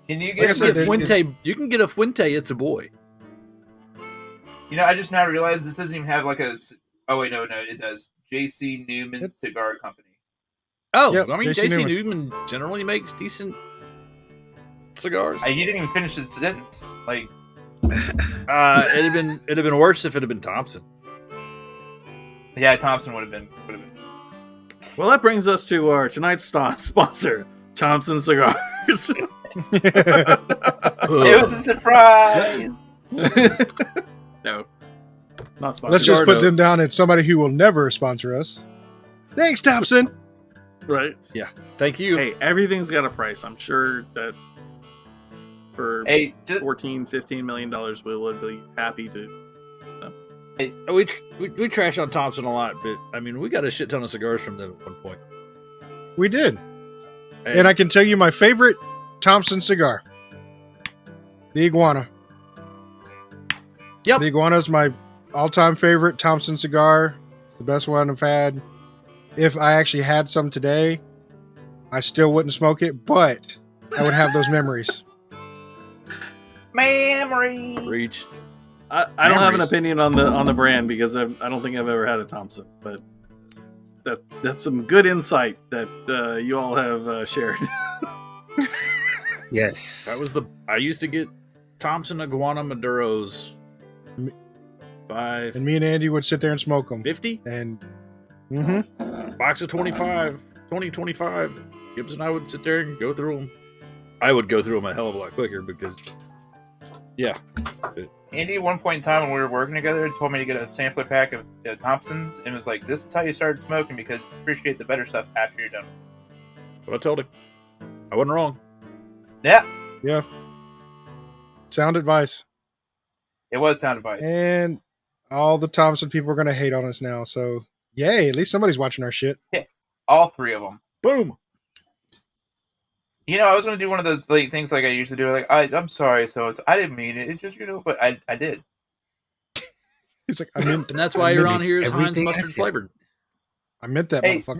[SPEAKER 3] Can you
[SPEAKER 1] Like
[SPEAKER 3] get?
[SPEAKER 1] I said,
[SPEAKER 2] You can get a Fuente, it's a boy.
[SPEAKER 3] I just now realized this doesn't even have like a. Oh wait, no, it does. J.C. Newman Cigar Company.
[SPEAKER 2] Oh,
[SPEAKER 1] Yep,
[SPEAKER 2] I mean,
[SPEAKER 1] J.C.
[SPEAKER 2] J.C.
[SPEAKER 1] Newman.
[SPEAKER 2] Newman generally makes decent cigars.
[SPEAKER 3] You didn't even finish the sentence. Like,
[SPEAKER 2] It'd have been worse if it had been Thompson.
[SPEAKER 3] yeah, Thompson would have been.
[SPEAKER 5] Well, that brings us to our tonight's sponsor, Thompson Cigars.
[SPEAKER 3] It was a surprise.
[SPEAKER 5] No, not sponsored.
[SPEAKER 1] Let's just
[SPEAKER 2] Cigar
[SPEAKER 1] put
[SPEAKER 2] note.
[SPEAKER 1] them down as somebody who will never sponsor us. Thanks, Thompson.
[SPEAKER 5] Right.
[SPEAKER 2] Thank you.
[SPEAKER 5] Hey, everything's got a price. I'm sure that for
[SPEAKER 3] Hey, just,
[SPEAKER 5] $14-15 million, we would be happy to.
[SPEAKER 2] We trash on Thompson a lot, but I mean, we got a shit ton of cigars from them at one point.
[SPEAKER 1] We did.
[SPEAKER 2] Hey,
[SPEAKER 1] And I can tell you my favorite Thompson cigar. The Iguana.
[SPEAKER 2] Yep.
[SPEAKER 1] The Iguana is my all-time favorite Thompson cigar. It's the best one I've had. If I actually had some today, I still wouldn't smoke it, but I would have those memories.
[SPEAKER 3] memory.
[SPEAKER 2] reach.
[SPEAKER 5] I don't have an
[SPEAKER 2] Memories.
[SPEAKER 5] opinion on the brand because I don't think I've ever had a Thompson, but that's some good insight that you all have shared.
[SPEAKER 4] Yes.
[SPEAKER 2] That was I used to get Thompson Iguana Maduros.
[SPEAKER 1] Me-
[SPEAKER 2] 5
[SPEAKER 1] And me and Andy would sit there and smoke them.
[SPEAKER 2] 50
[SPEAKER 1] And
[SPEAKER 2] box of 25 Gibs and I would sit there and go through them. I would go through them a hell of a lot quicker because
[SPEAKER 3] Andy, at one point in time when we were working together, told me to get a sampler pack of Thompsons and was like, "This is how you started smoking because you appreciate the better stuff after you're done."
[SPEAKER 2] but I told him I wasn't wrong.
[SPEAKER 3] Yeah,
[SPEAKER 1] sound advice.
[SPEAKER 3] it was sound advice.
[SPEAKER 1] And all the Thompson people are going to hate on us now. So, yay. At least somebody's watching our shit.
[SPEAKER 3] All three of them.
[SPEAKER 2] Boom.
[SPEAKER 3] I was going to do one of the things like I usually do. Like, I'm sorry, so I didn't mean it. It just, but I did.
[SPEAKER 1] He's like, I mean,
[SPEAKER 2] And that's why you're on here is Heinz
[SPEAKER 4] Everything I
[SPEAKER 2] mustard
[SPEAKER 4] said.
[SPEAKER 2] flavored.
[SPEAKER 1] I meant that,
[SPEAKER 3] Hey,
[SPEAKER 1] motherfucker.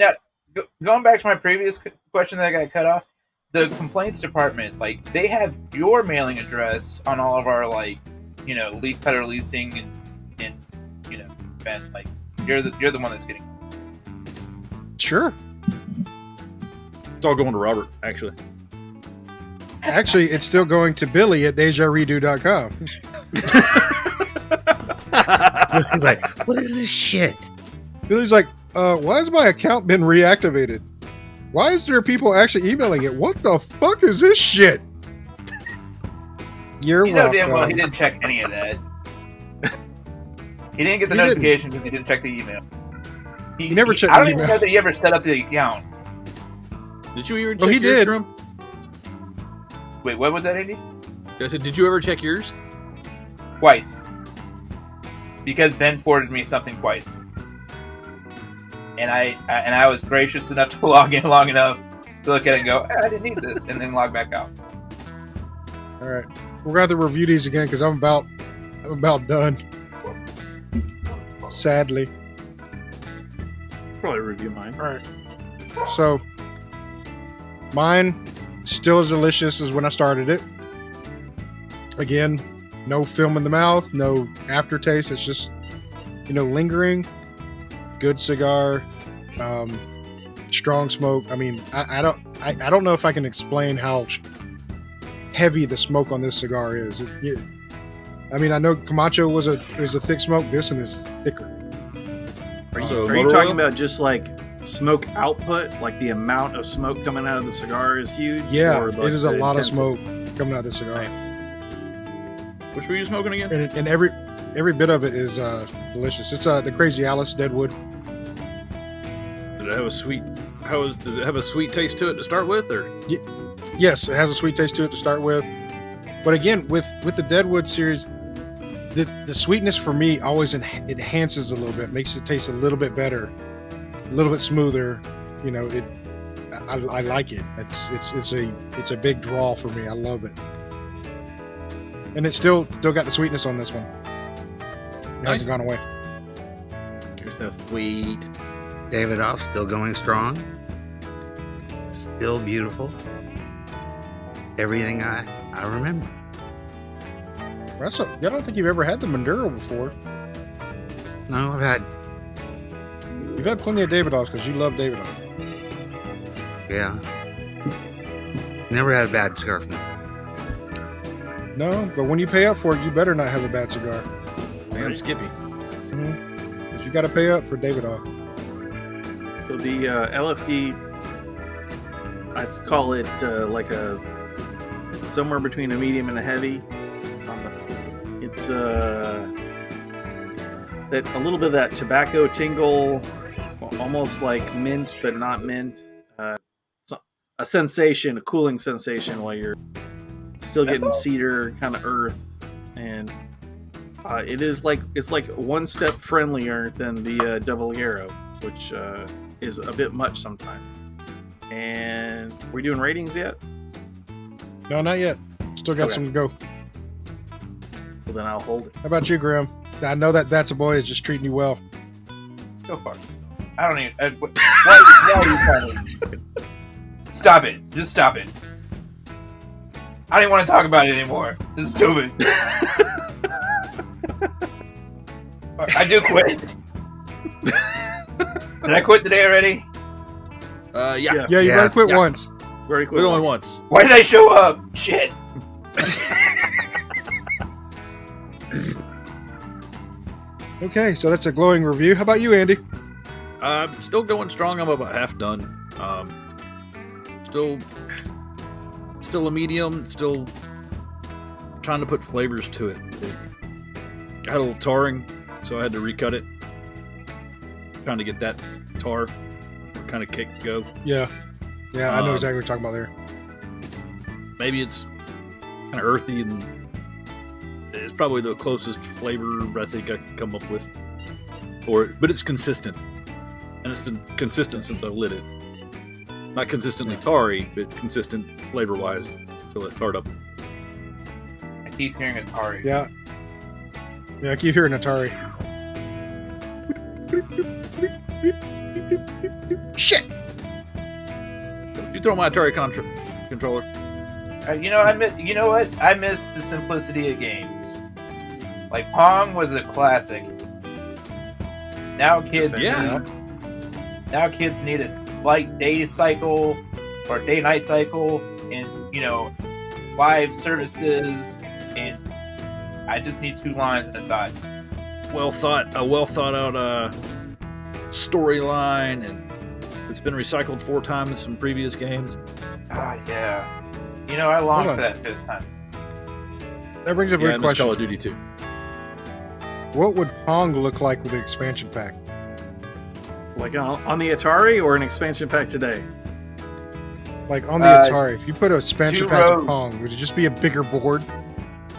[SPEAKER 3] now, going back to my previous question that I got cut off, the complaints department, like, they have your mailing address on all of our, like, you know, leaf cutter leasing and you know, event. Like, you're the one that's getting.
[SPEAKER 1] Sure.
[SPEAKER 2] It's all going to Robert, actually.
[SPEAKER 1] Actually, it's still going to Billy at dejaredo.com.
[SPEAKER 4] He's like, what is this shit?
[SPEAKER 1] Billy's like, why has my account been reactivated? Why is there people actually emailing it? What the fuck is this shit? You're
[SPEAKER 3] You know
[SPEAKER 1] welcome.
[SPEAKER 3] damn well he didn't check any of that. He didn't get the
[SPEAKER 1] He
[SPEAKER 3] notification because he didn't check the email.
[SPEAKER 1] He never checked
[SPEAKER 3] I don't
[SPEAKER 1] the
[SPEAKER 3] even
[SPEAKER 1] email.
[SPEAKER 3] know that he ever set up the account.
[SPEAKER 2] Did you ever check
[SPEAKER 1] Oh, he
[SPEAKER 2] yours,
[SPEAKER 1] did.
[SPEAKER 2] Grimm?
[SPEAKER 3] Wait, what was that, Andy?
[SPEAKER 2] I said, did you ever check yours?
[SPEAKER 3] Twice. Because Ben forwarded me something twice. And I was gracious enough to log in long enough to look at it and go, I didn't need this, and then log back out.
[SPEAKER 1] All right, we're gonna have to review these again because I'm about done. Sadly.
[SPEAKER 5] Probably review mine.
[SPEAKER 1] All right. So, mine still as delicious as when I started it. Again, no film in the mouth, no aftertaste. It's just, lingering. Good cigar, strong smoke. I mean, I don't know if I can explain how heavy the smoke on this cigar is. I mean, I know Camacho was a thick smoke. This one is thicker.
[SPEAKER 5] Are you talking about just like smoke output, like the amount of smoke coming out of the cigar is huge?
[SPEAKER 1] Yeah,
[SPEAKER 5] or like
[SPEAKER 1] it is a
[SPEAKER 5] the
[SPEAKER 1] lot of
[SPEAKER 5] intensity?
[SPEAKER 1] smoke coming out of this cigar.
[SPEAKER 5] Nice.
[SPEAKER 2] Which were you smoking again?
[SPEAKER 1] And every bit of it is delicious. It's the Crazy Alice Deadwood.
[SPEAKER 2] Did it have a sweet? Does it have a sweet taste to it to start with, or?
[SPEAKER 1] Yes, it has a sweet taste to it to start with. But again, with the Deadwood series, the sweetness for me always enhances a little bit, makes it taste a little bit better, a little bit smoother. I like it. It's a big draw for me. I love it. And it's still got the sweetness on this one. It hasn't gone away.
[SPEAKER 2] Here's the sweet.
[SPEAKER 4] Davidoff still going strong. Still beautiful. Everything I remember.
[SPEAKER 1] I don't think you've ever had the Maduro before.
[SPEAKER 4] No,
[SPEAKER 1] You've had plenty of Davidoffs because you love Davidoff.
[SPEAKER 4] yeah. Never had a bad cigar from them.
[SPEAKER 1] No, but when you pay up for it, you better not have a bad cigar.
[SPEAKER 2] Damn, Skippy.
[SPEAKER 1] Because you got to pay up for Davidoff.
[SPEAKER 5] So the LFD, I'd call it like somewhere between a medium and a heavy. It's that a little bit of that tobacco tingle, almost like mint but not mint. A sensation, a cooling sensation while you're still getting cedar, kind of earth, and it's like one step friendlier than the double Ligaro, which is a bit much sometimes. And we doing ratings yet?
[SPEAKER 1] No, not yet. Still got
[SPEAKER 5] Okay.
[SPEAKER 1] some to go.
[SPEAKER 5] Well, then I'll hold it.
[SPEAKER 1] How about you, Grimm? I know that's a boy is just treating you well.
[SPEAKER 3] Go fuck yourself. I don't even. What are you trying to? Stop it. Just stop it. I don't even want to talk about it anymore. This is stupid. I do quit. Did I quit today already?
[SPEAKER 2] Yeah.
[SPEAKER 5] Yes.
[SPEAKER 1] Yeah, you
[SPEAKER 4] Yeah.
[SPEAKER 1] gotta quit
[SPEAKER 5] Yeah.
[SPEAKER 1] once.
[SPEAKER 5] We already quit
[SPEAKER 2] But only
[SPEAKER 5] once.
[SPEAKER 2] once.
[SPEAKER 3] Why did I show up? Shit.
[SPEAKER 1] Okay, so that's a glowing review. How about you, Andy?
[SPEAKER 2] Still going strong. I'm about half done. Still a medium. Still trying to put flavors to it. I had a little tarring, so I had to recut it. Trying to get that tar kind of kick go.
[SPEAKER 1] Yeah, I know
[SPEAKER 2] Um,
[SPEAKER 1] exactly what you're talking about there.
[SPEAKER 2] Maybe it's kind of earthy, and it's probably the closest flavor I think I can come up with for it. But it's consistent, and it's been consistent since I lit it. Not consistently tarry, but consistent flavor-wise until it tarred up.
[SPEAKER 3] I keep hearing Atari.
[SPEAKER 1] Yeah, I keep hearing Atari. Shit.
[SPEAKER 2] You throw my Atari controller.
[SPEAKER 3] You know what? I miss the simplicity of games. Like Pong was a classic. Now kids need a light day cycle or day-night cycle, and live services, and I just need 2 lines and a thought.
[SPEAKER 2] A well thought out storyline, and it's been recycled 4 times from previous games.
[SPEAKER 3] Yeah. I long for that 5th time.
[SPEAKER 1] That brings up a good question.
[SPEAKER 2] Call of Duty 2.
[SPEAKER 1] What would Pong look like with the expansion pack?
[SPEAKER 5] Like on the Atari or an expansion pack today?
[SPEAKER 1] Like on the Atari, if you put a expansion
[SPEAKER 3] 2
[SPEAKER 1] pack
[SPEAKER 3] rows.
[SPEAKER 1] of Pong, would it just be a bigger board?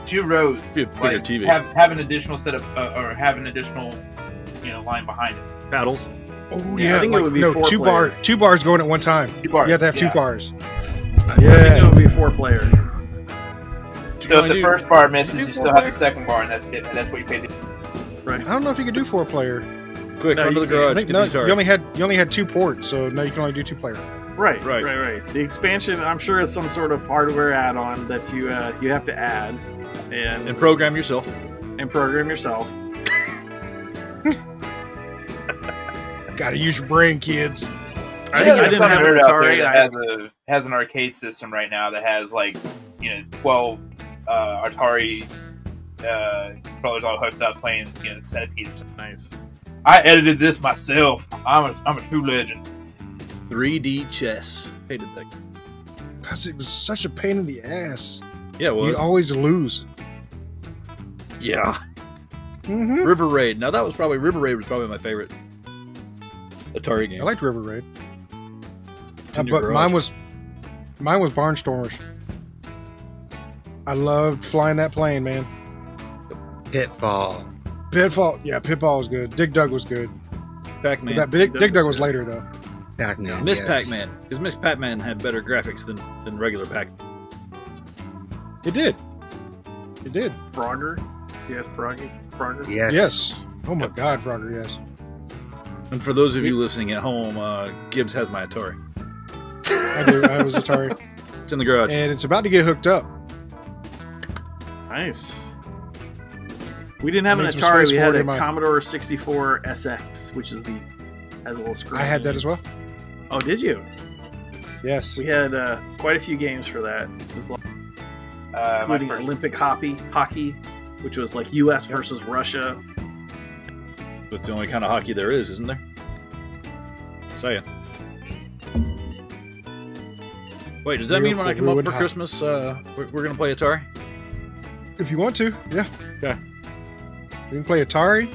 [SPEAKER 3] 2 rows.
[SPEAKER 2] Be a bigger TV.
[SPEAKER 3] Have an additional set of, or have an additional, line behind it.
[SPEAKER 2] Paddles.
[SPEAKER 1] Oh
[SPEAKER 5] Yeah, I think it would be 4 player.
[SPEAKER 1] 2 bars going at one time.
[SPEAKER 3] 2 bars.
[SPEAKER 1] You have to have 2
[SPEAKER 3] yeah.
[SPEAKER 1] bars.
[SPEAKER 5] I think it would be 4 player.
[SPEAKER 3] So if the first bar misses, you still have the second bar, and that's it. That's what you pay.
[SPEAKER 5] Right.
[SPEAKER 1] I don't know if you could do 4 player.
[SPEAKER 2] Quick,
[SPEAKER 5] No,
[SPEAKER 2] run to
[SPEAKER 5] you
[SPEAKER 2] the
[SPEAKER 5] can't.
[SPEAKER 2] garage.
[SPEAKER 1] I think
[SPEAKER 2] get
[SPEAKER 1] no,
[SPEAKER 2] the Atari.
[SPEAKER 1] you only had 2 ports, so no, you can only do 2 player.
[SPEAKER 5] Right.
[SPEAKER 2] Right.
[SPEAKER 5] The expansion, I'm sure, is some sort of hardware add-on that you have to add
[SPEAKER 2] And program yourself.
[SPEAKER 5] and program yourself.
[SPEAKER 1] Gotta use your brain, kids.
[SPEAKER 5] I think I didn't have an
[SPEAKER 3] nerd out there
[SPEAKER 5] Atari.
[SPEAKER 3] that has an arcade system right now that has 12 Atari controllers all hooked up playing Centipede.
[SPEAKER 5] Nice.
[SPEAKER 3] I edited this myself. I'm a true legend.
[SPEAKER 2] 3D chess. Hated that.
[SPEAKER 1] Because it was such a pain in the ass.
[SPEAKER 2] Yeah, it was.
[SPEAKER 1] You'd always lose.
[SPEAKER 2] Yeah.
[SPEAKER 1] Mm-hmm.
[SPEAKER 2] River Raid. Now that was probably my favorite Atari game.
[SPEAKER 1] I liked River Raid.
[SPEAKER 2] It's in your
[SPEAKER 1] But
[SPEAKER 2] garage.
[SPEAKER 1] mine was Barnstormers. I loved flying that plane, man.
[SPEAKER 4] Pitfall.
[SPEAKER 1] Pitfall, yeah, Pitfall was good. Dig Dug was good.
[SPEAKER 2] Pac-Man.
[SPEAKER 1] But Dig Dug was later though.
[SPEAKER 4] Pac-Man.
[SPEAKER 2] Miss
[SPEAKER 4] yes.
[SPEAKER 2] Pac-Man. Because Miss Pac-Man had better graphics than regular Pac-Man.
[SPEAKER 1] It did. It did.
[SPEAKER 5] Frogger. Yes, Frogger.
[SPEAKER 4] Yes.
[SPEAKER 1] Yes. Oh my God, Frogger, yes.
[SPEAKER 2] And for those of you listening at home, Gibs has my Atari.
[SPEAKER 1] I do. I was Atari.
[SPEAKER 2] It's in the garage.
[SPEAKER 1] And it's about to get hooked up.
[SPEAKER 5] Nice. We didn't have an
[SPEAKER 1] Made some
[SPEAKER 5] Atari.
[SPEAKER 1] space
[SPEAKER 5] We
[SPEAKER 1] for
[SPEAKER 5] had
[SPEAKER 1] it
[SPEAKER 5] a
[SPEAKER 1] in mine.
[SPEAKER 5] Commodore 64 SX, which is has a little screen.
[SPEAKER 1] I had that as well.
[SPEAKER 5] Oh, did you?
[SPEAKER 1] Yes.
[SPEAKER 5] We had quite a few games for that. It was like,
[SPEAKER 3] My
[SPEAKER 5] including
[SPEAKER 3] first
[SPEAKER 5] Olympic hockey, which was like U.S. versus Russia.
[SPEAKER 2] That's the only kind of hockey there is, isn't there? Saying. Wait, does that mean when I come up
[SPEAKER 1] Ruined
[SPEAKER 2] for
[SPEAKER 1] hockey.
[SPEAKER 2] Christmas, we're going to play Atari?
[SPEAKER 1] If you want to, yeah.
[SPEAKER 2] Okay.
[SPEAKER 1] We can play Atari.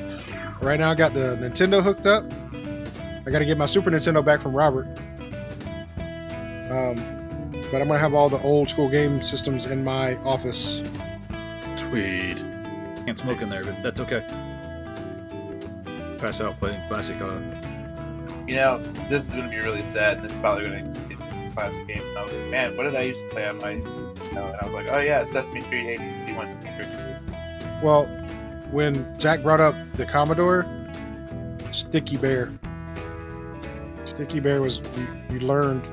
[SPEAKER 1] Right now I got the Nintendo hooked up. I got to get my Super Nintendo back from Robert. But I'm going to have all the old school game systems in my office.
[SPEAKER 2] Sweet. Can't smoke in there, but that's okay. Pass out playing classic.
[SPEAKER 3] This is going to be really sad. This is probably going to get classic games. And I was like, man, what did I used to play on my... And I was like, oh yeah, Sesame Street ABC 1, 2, 3.
[SPEAKER 1] Well, when Zack brought up the Commodore, Sticky Bear. Sticky Bear was... You learned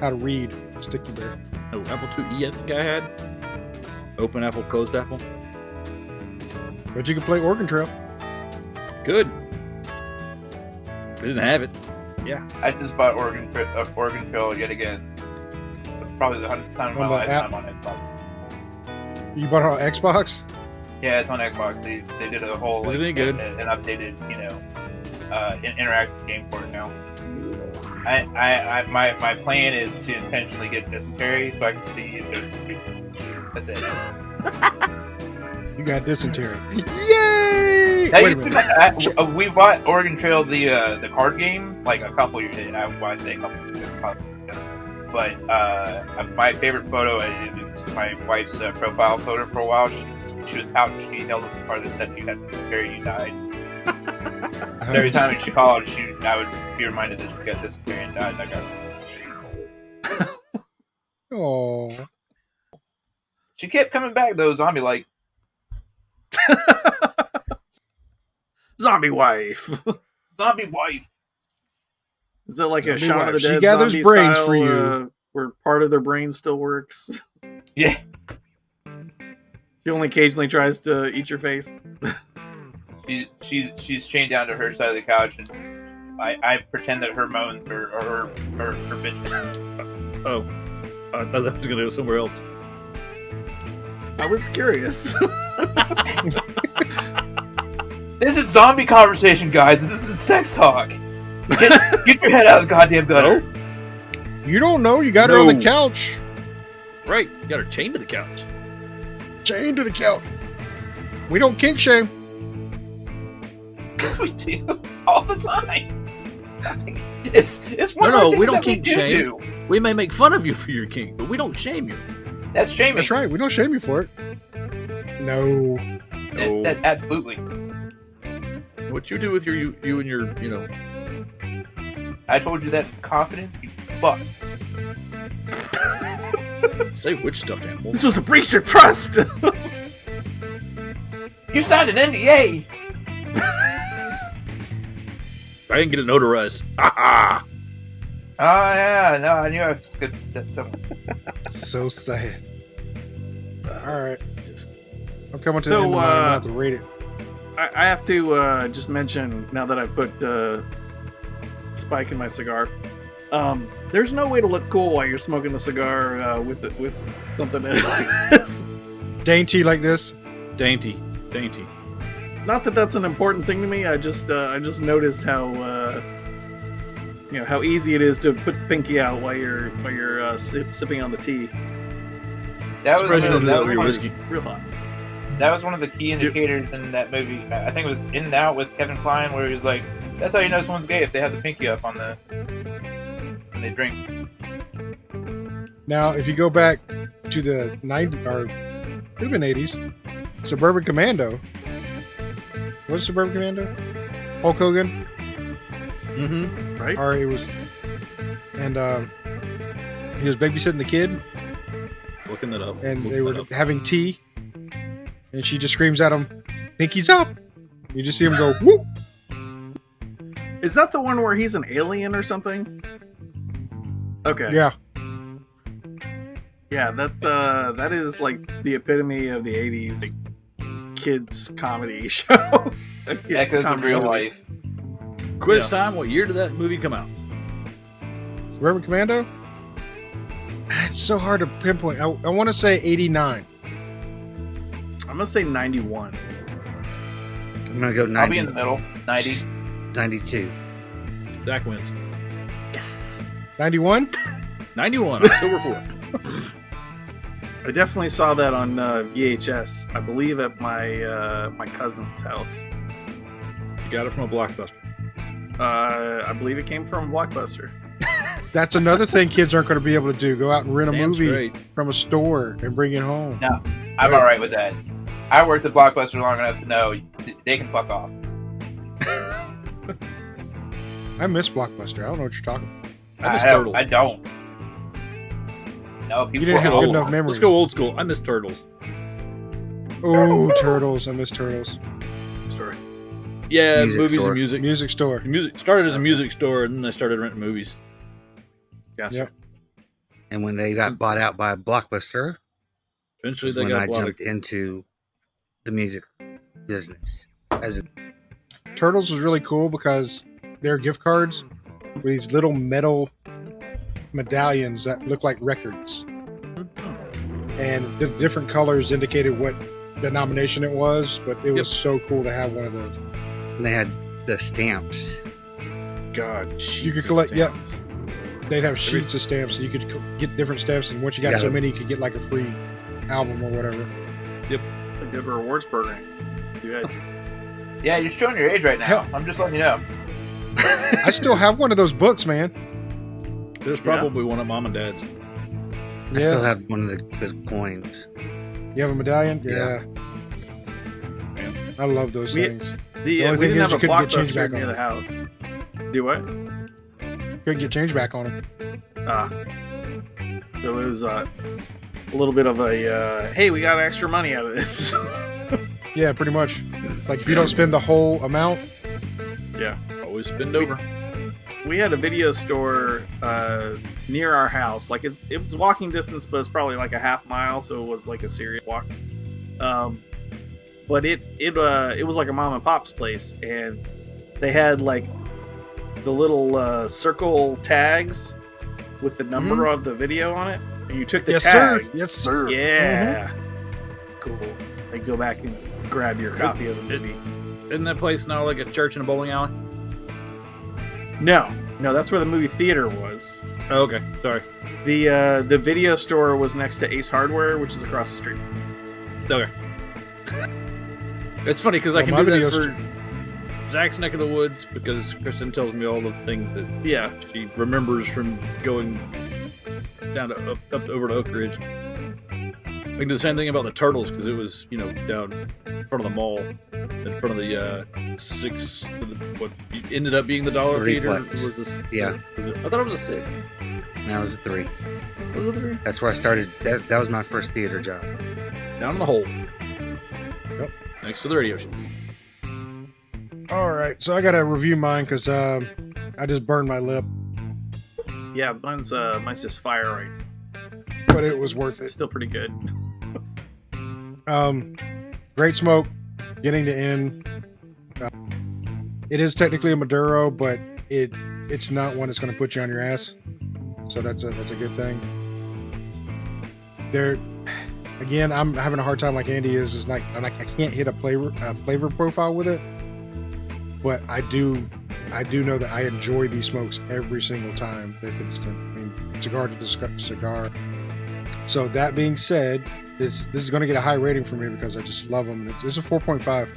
[SPEAKER 1] how to read Sticky Bear.
[SPEAKER 2] Oh, Apple IIe I think I had. Open Apple, closed Apple.
[SPEAKER 1] But you could play Oregon Trail.
[SPEAKER 2] Good. I didn't have it. Yeah.
[SPEAKER 3] I just bought Oregon Trail yet again. Probably the 100th time of my
[SPEAKER 1] On the
[SPEAKER 3] lifetime
[SPEAKER 1] app?
[SPEAKER 3] on Xbox.
[SPEAKER 1] You bought it on Xbox?
[SPEAKER 3] Yeah, it's on Xbox. They did a whole
[SPEAKER 2] Is it any good?
[SPEAKER 3] an updated interactive game for it now. My plan is to intentionally get dysentery so I can see if there's. That's it.
[SPEAKER 1] You got dysentery. Yay!
[SPEAKER 3] That
[SPEAKER 1] Wait a
[SPEAKER 3] used
[SPEAKER 1] minute.
[SPEAKER 3] to be- we bought Oregon Trail the card game like a couple years. I say a couple years ago, but my favorite photo is my wife's profile photo for a while. She was out. She held up the card that said, "You had dysentery, you died." So every time she called, I would be reminded that she got dysentery and died. I got.
[SPEAKER 1] Oh.
[SPEAKER 3] She kept coming back though, zombie like.
[SPEAKER 5] Zombie wife.
[SPEAKER 3] Zombie wife.
[SPEAKER 5] Is it like a
[SPEAKER 1] Tell me
[SPEAKER 5] Shaun
[SPEAKER 1] what,
[SPEAKER 5] of the
[SPEAKER 1] she
[SPEAKER 5] Dead
[SPEAKER 1] gathers
[SPEAKER 5] zombie
[SPEAKER 1] brains
[SPEAKER 5] style,
[SPEAKER 1] for you.
[SPEAKER 5] where part of their brain still works?
[SPEAKER 3] Yeah.
[SPEAKER 5] She only occasionally tries to eat your face.
[SPEAKER 3] She's chained down to her side of the couch, and I pretend that her moans are her bitching.
[SPEAKER 2] Oh, I thought that was gonna go somewhere else.
[SPEAKER 5] I was curious.
[SPEAKER 3] This is zombie conversation, guys. This isn't sex talk. Get your head out of the goddamn gutter.
[SPEAKER 1] You don't know. You got her on the
[SPEAKER 2] No.
[SPEAKER 1] couch.
[SPEAKER 2] Right, you got her chained to the couch.
[SPEAKER 1] Chained to the couch. We don't kink shame.
[SPEAKER 3] Yes, we do all the time. It's one
[SPEAKER 2] No,
[SPEAKER 3] of the things
[SPEAKER 2] we don't
[SPEAKER 3] that we
[SPEAKER 2] kink
[SPEAKER 3] do
[SPEAKER 2] shame.
[SPEAKER 3] do.
[SPEAKER 2] We may make fun of you for your kink, but we don't shame you.
[SPEAKER 3] That's shaming.
[SPEAKER 1] That's right. We don't shame you for it. No.
[SPEAKER 2] No.
[SPEAKER 3] That absolutely.
[SPEAKER 2] What you do with your you and your
[SPEAKER 3] I told you that confidence. You fuck.
[SPEAKER 2] say which stuffed animals.
[SPEAKER 5] This was a breach of trust.
[SPEAKER 3] You signed an NDA.
[SPEAKER 2] I didn't get it notarized. Ha ha!
[SPEAKER 3] Oh yeah, no, I knew I was good to something.
[SPEAKER 1] So sad. All right. I'm coming to
[SPEAKER 5] So,
[SPEAKER 1] the end of mine. I'm going to have to rate it.
[SPEAKER 5] I have to just mention, now that I put Spike in my cigar, there's no way to look cool while you're smoking a cigar with something in it like this.
[SPEAKER 1] Dainty like this.
[SPEAKER 2] Dainty.
[SPEAKER 5] Not that that's an important thing to me. I just noticed how how easy it is to put the pinky out while you're sipping on the tea.
[SPEAKER 3] That was
[SPEAKER 2] Surprised you don't do that with your
[SPEAKER 3] one,
[SPEAKER 2] whiskey.
[SPEAKER 5] Real hot.
[SPEAKER 3] that was one of the key indicators in that movie. I think it was In and Out with Kevin Kline, where he was like, "That's how you know someone's gay if they have the pinky up on the when they drink."
[SPEAKER 1] Now, if you go back to the 90s, or it could have been 80s, Suburban Commando. Was it Suburban Commando? Hulk Hogan?
[SPEAKER 2] Mm-hmm.
[SPEAKER 5] Right?
[SPEAKER 1] Or it was... And he was babysitting the kid,
[SPEAKER 2] Looking that up.
[SPEAKER 1] and
[SPEAKER 2] Looking
[SPEAKER 1] they were
[SPEAKER 2] that up.
[SPEAKER 1] having tea, and she just screams at him, "Pinky's up!" You just see him go, whoop!
[SPEAKER 5] Is that the one where he's an alien or something? Okay.
[SPEAKER 1] Yeah.
[SPEAKER 5] Yeah, that is like the epitome of the '80s like, kids comedy show.
[SPEAKER 3] Echoes of real life.
[SPEAKER 2] Quiz time. What year did that movie come out?
[SPEAKER 1] Suburban Commando? It's so hard to pinpoint. I want to say 89.
[SPEAKER 5] I'm gonna say 91.
[SPEAKER 4] I'm gonna go
[SPEAKER 3] I'll be
[SPEAKER 4] 90,
[SPEAKER 3] in the middle. 90.
[SPEAKER 4] 92.
[SPEAKER 2] Zach wins.
[SPEAKER 5] Yes.
[SPEAKER 1] 91?
[SPEAKER 2] 91, October 4th.
[SPEAKER 5] I definitely saw that on VHS. I believe at my cousin's house.
[SPEAKER 2] You got it from a Blockbuster.
[SPEAKER 5] I believe it came from Blockbuster.
[SPEAKER 1] That's another thing kids aren't going to be able to do. Go out and rent a
[SPEAKER 2] Damn
[SPEAKER 1] movie
[SPEAKER 2] straight.
[SPEAKER 1] from a store and bring it home.
[SPEAKER 3] No, I'm all right with that. I worked at Blockbuster long enough to know they can fuck off.
[SPEAKER 1] I miss Blockbuster. I don't know what you're talking about.
[SPEAKER 2] I miss
[SPEAKER 3] don't-
[SPEAKER 2] Turtles.
[SPEAKER 3] I don't. No, people
[SPEAKER 1] You didn't
[SPEAKER 3] are
[SPEAKER 1] have
[SPEAKER 3] old.
[SPEAKER 1] good enough memories.
[SPEAKER 2] Let's go old school. I miss Turtles.
[SPEAKER 1] Oh, Turtles. I miss Turtles.
[SPEAKER 2] Sorry. Yeah,
[SPEAKER 4] Music
[SPEAKER 2] movies
[SPEAKER 4] store.
[SPEAKER 2] and music.
[SPEAKER 1] Music store.
[SPEAKER 2] Music started as a music store, and then they started renting movies. Gotcha.
[SPEAKER 1] Yep.
[SPEAKER 4] And when they got bought out by Blockbuster,
[SPEAKER 2] Eventually,
[SPEAKER 4] is
[SPEAKER 2] they
[SPEAKER 4] when
[SPEAKER 2] got
[SPEAKER 4] I
[SPEAKER 2] a lot of
[SPEAKER 4] jumped into the music business. As a,
[SPEAKER 1] Turtles was really cool because their gift cards were these little metal medallions that look like records. And the different colors indicated what denomination it was, but it was so cool to have one of those.
[SPEAKER 4] and they had the stamps.
[SPEAKER 2] God.
[SPEAKER 1] You could collect, they'd have sheets of stamps, and you could get different stamps, and once you got
[SPEAKER 4] Yeah.
[SPEAKER 1] so many, you could get like a free album or whatever.
[SPEAKER 5] A good rewards program. Good.
[SPEAKER 3] Yeah, you're showing your age right now.
[SPEAKER 1] Hell.
[SPEAKER 3] I'm just letting you know.
[SPEAKER 1] I still have one of those books, man.
[SPEAKER 2] There's probably one at Mom and Dad's.
[SPEAKER 4] I still have one of the coins.
[SPEAKER 1] You have a medallion?
[SPEAKER 4] Yeah.
[SPEAKER 1] Yeah. I love those things.
[SPEAKER 5] The
[SPEAKER 1] only
[SPEAKER 5] we
[SPEAKER 1] thing
[SPEAKER 5] didn't
[SPEAKER 1] is
[SPEAKER 5] have
[SPEAKER 1] you
[SPEAKER 5] a
[SPEAKER 1] couldn't get change
[SPEAKER 5] Blockbuster
[SPEAKER 1] back
[SPEAKER 5] near
[SPEAKER 1] on
[SPEAKER 5] the
[SPEAKER 1] it.
[SPEAKER 5] house. Do what?
[SPEAKER 1] Couldn't get change back on them.
[SPEAKER 5] So it was a little bit of a hey, we got extra money out of this.
[SPEAKER 1] Yeah, pretty much. Like if you don't spend the whole amount,
[SPEAKER 2] Always spend over.
[SPEAKER 5] we had a video store near our house. Like it was walking distance, but it's probably like a half mile, so it was like a serious walk. But it was like a mom and pop's place, and they had like the little circle tags with the number of the video on it, and you took the tag.
[SPEAKER 1] Sir. Yes, sir.
[SPEAKER 5] Yeah. Cool. They go back and grab your copy of the movie.
[SPEAKER 2] Isn't that place now like a church and a bowling alley?
[SPEAKER 5] No, that's where the movie theater was.
[SPEAKER 2] Oh, okay, sorry.
[SPEAKER 5] The video store was next to Ace Hardware, which is across the street.
[SPEAKER 2] Okay. It's funny because I can do that for Zack's neck of the woods, because Kristen tells me all the things that she remembers from going down to up over to Oak Ridge. I can do the same thing about the Turtles, because it was, down in front of the mall, in front of the what ended up being the Dollar Theater. Was this?
[SPEAKER 4] Yeah.
[SPEAKER 2] Was it? I thought it was a 6.
[SPEAKER 4] That was a 3.
[SPEAKER 2] Was it a 3?
[SPEAKER 4] That's where I started. That was my first theater job.
[SPEAKER 2] Down in the hole. Yep. Next to the radio show.
[SPEAKER 1] All right, so I gotta review mine because I just burned my lip,
[SPEAKER 5] Yeah, mine's just fire right now.
[SPEAKER 1] but it was worth
[SPEAKER 5] It's
[SPEAKER 1] it.
[SPEAKER 5] still pretty good.
[SPEAKER 1] Great smoke, beginning to end. It is technically a Maduro, but it's not one that's going to put you on your ass. So that's a good thing. There, again, I'm having a hard time like Andy is like I can't hit a flavor profile with it, but I do know that I enjoy these smokes every single time. They're constant. I mean, cigar to cigar. So that being said, this is going to get a high rating for me because I just love them. This is a 4.5.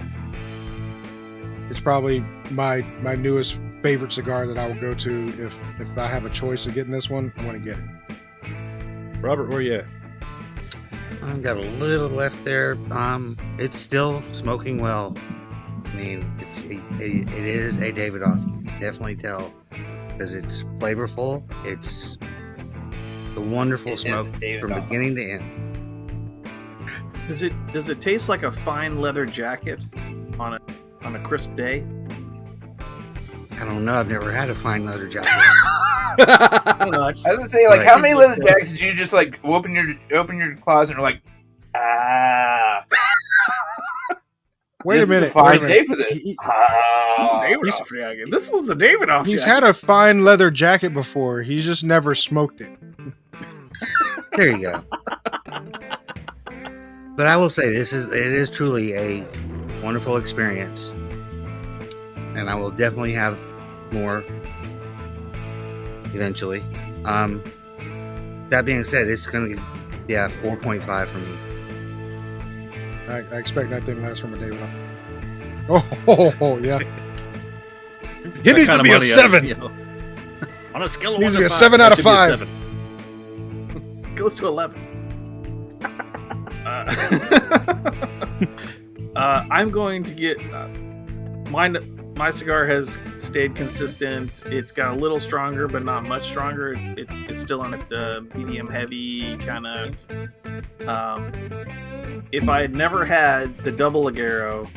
[SPEAKER 1] It's probably my newest favorite cigar that I will go to if I have a choice of getting this one. I want to get it.
[SPEAKER 2] Robert, where you at?
[SPEAKER 4] I've got a little left there. It's still smoking well. I mean, it is a Davidoff. You can definitely tell because it's flavorful. It's a wonderful smoke from beginning to end.
[SPEAKER 5] Does it taste like a fine leather jacket on a crisp day?
[SPEAKER 4] I don't know. I've never had a fine leather jacket.
[SPEAKER 5] I don't know.
[SPEAKER 3] I was gonna say, like, how many leather jackets did you just like open your closet and are like,
[SPEAKER 1] Wait a minute.
[SPEAKER 3] Is a fine
[SPEAKER 1] wait a
[SPEAKER 3] day
[SPEAKER 1] minute.
[SPEAKER 3] for this.
[SPEAKER 5] Davidoff jacket. This was the Davidoff
[SPEAKER 1] He's
[SPEAKER 5] jacket.
[SPEAKER 1] had a fine leather jacket before. He's just never smoked it.
[SPEAKER 4] There you go. But I will say it is truly a wonderful experience, and I will definitely have more eventually. That being said, it's gonna be 4.5 for me.
[SPEAKER 1] I expect nothing less from a Davidoff. Oh yeah. He needs to be a 7.
[SPEAKER 2] On a scale of
[SPEAKER 1] Needs
[SPEAKER 2] 1
[SPEAKER 1] to be
[SPEAKER 2] to
[SPEAKER 1] a
[SPEAKER 2] 5,
[SPEAKER 1] 7 out of
[SPEAKER 2] that should be a
[SPEAKER 1] 5.
[SPEAKER 2] 7.
[SPEAKER 5] Goes to 11. I'm going to get mine. My cigar has stayed consistent. It's got a little stronger, but not much stronger. It's still in the medium heavy kind of. If I had never had the double Ligaro,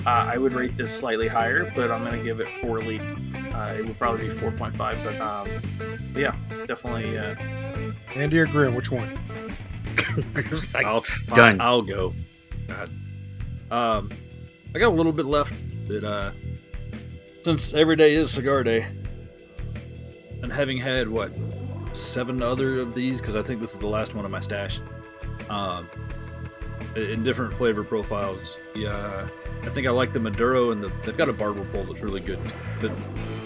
[SPEAKER 5] I would rate this slightly higher, but I'm going to give it 4 lead. It would probably be 4.5, but yeah, definitely.
[SPEAKER 1] Andy or Grimm, which one?
[SPEAKER 4] Done.
[SPEAKER 2] I'll go. God. I got a little bit left, but since every day is cigar day, and having had 7 other of these, because I think this is the last one in my stash, in different flavor profiles. Yeah, I think I like the Maduro, and they've got a barber pole that's really good. But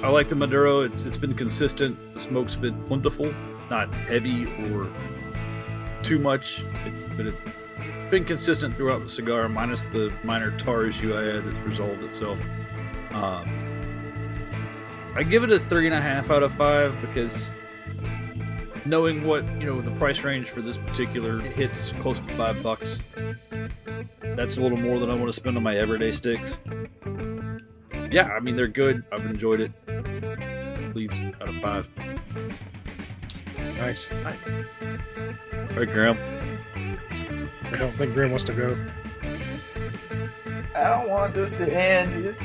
[SPEAKER 2] I like the Maduro. It's been consistent. The smoke's been plentiful, not heavy or too much, but it's been consistent throughout the cigar, minus the minor tar issue I had that's resolved itself. I give it a 3.5 out of 5 because knowing what the price range for this particular hits close to $5. That's a little more than I want to spend on my everyday sticks. Yeah, I mean they're good. I've enjoyed it. Leaves out of 5.
[SPEAKER 1] Nice.
[SPEAKER 2] All right, Graham.
[SPEAKER 1] I don't think Grimm wants to go.
[SPEAKER 3] I don't want this to end. It's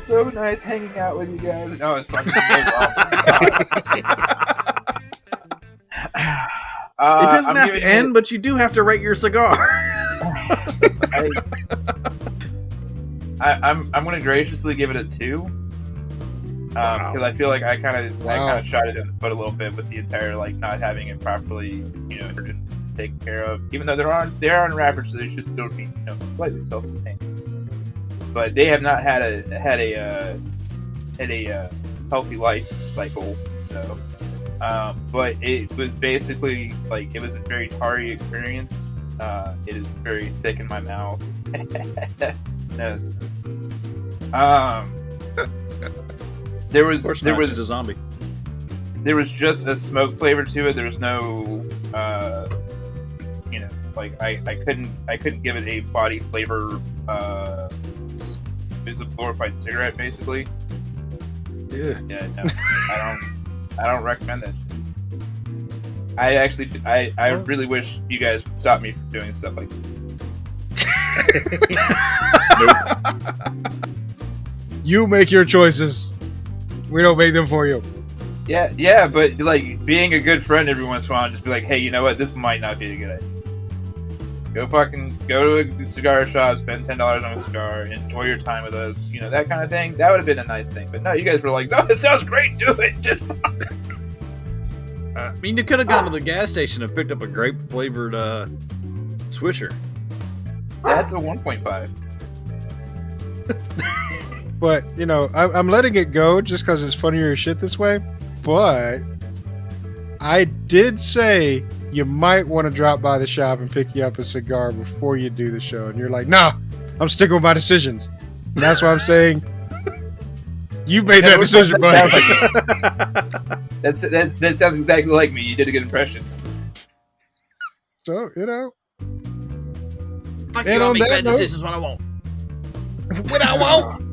[SPEAKER 3] so nice hanging out with you guys. No, it's fucking
[SPEAKER 5] It doesn't have to end, but you do have to rate your cigar.
[SPEAKER 3] I'm going to graciously give it a 2. Because I feel like I kind of shot it in the foot a little bit with the entire like not having it properly, taken care of. Even though they are in wrappers, so they should still be slightly self-sustained. But they have not had a healthy life cycle. So, but it was basically like it was a very tarry experience. It is very thick in my mouth. Yes. There was
[SPEAKER 2] a zombie.
[SPEAKER 3] There was just a smoke flavor to it. There was no, like I couldn't give it a body flavor. It was a glorified cigarette, basically.
[SPEAKER 1] Yeah.
[SPEAKER 3] Yeah. No, I don't recommend that shit. I really wish you guys would stop me from doing stuff like this.
[SPEAKER 1] Nope. You make your choices. We don't make them for you.
[SPEAKER 3] Yeah, but like being a good friend every once in a while, just be like, hey, you know what? This might not be a good idea. Go to a cigar shop, spend $10 on a cigar, enjoy your time with us, that kind of thing. That would have been a nice thing. But no, you guys were like, oh, it sounds great, do it. Just
[SPEAKER 2] I mean, you could have gone to the gas station and picked up a grape flavored Swisher.
[SPEAKER 3] That's a 1.5.
[SPEAKER 1] But, I'm letting it go just because it's funnier as shit this way. But I did say you might want to drop by the shop and pick you up a cigar before you do the show. And you're like, nah, I'm sticking with my decisions. And that's why I'm saying you made that decision, buddy.
[SPEAKER 3] That sounds exactly like me. You did a good impression.
[SPEAKER 1] So,
[SPEAKER 2] Fuck
[SPEAKER 1] and
[SPEAKER 2] you, I'll
[SPEAKER 1] on
[SPEAKER 2] make
[SPEAKER 1] that
[SPEAKER 2] bad
[SPEAKER 1] note-
[SPEAKER 2] decisions when I won't. When I won't!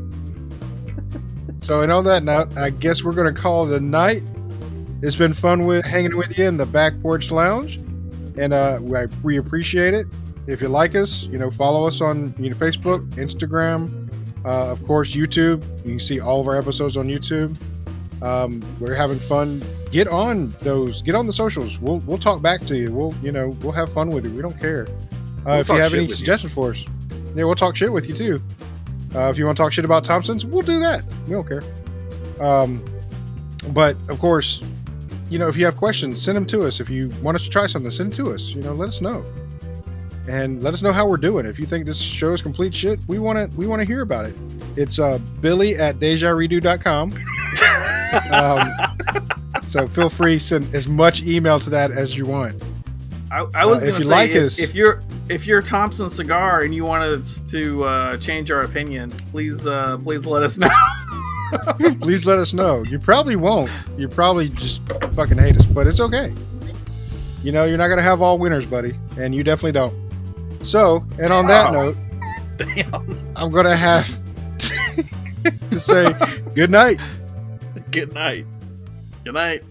[SPEAKER 1] So, and on that note, I guess we're going to call it a night. It's been fun hanging with you in the Back Porch Lounge, and we appreciate it. If you like us, follow us on Facebook, Instagram, of course, YouTube. You can see all of our episodes on YouTube. We're having fun. Get on the socials. We'll talk back to you. We'll have fun with you. We don't care. If you have any suggestions for us, we'll talk shit with you too. If you want to talk shit about Thompson's, we'll do that. We don't care. But of course, if you have questions, send them to us. If you want us to try something, send it to us. Let us know. And let us know how we're doing. If you think this show is complete shit, we want to hear about it. It's billy@dejaredo.com. So feel free to send as much email to that as you want.
[SPEAKER 5] I was going to say,
[SPEAKER 1] like us,
[SPEAKER 5] if you're Thompson Cigar and you want us to change our opinion, please let us know.
[SPEAKER 1] Please let us know. You probably won't. You probably just fucking hate us, but it's okay. You're not going to have all winners, buddy, and you definitely don't. So, and on that note, I'm going to have to say good night.
[SPEAKER 2] Good night.
[SPEAKER 5] Good night.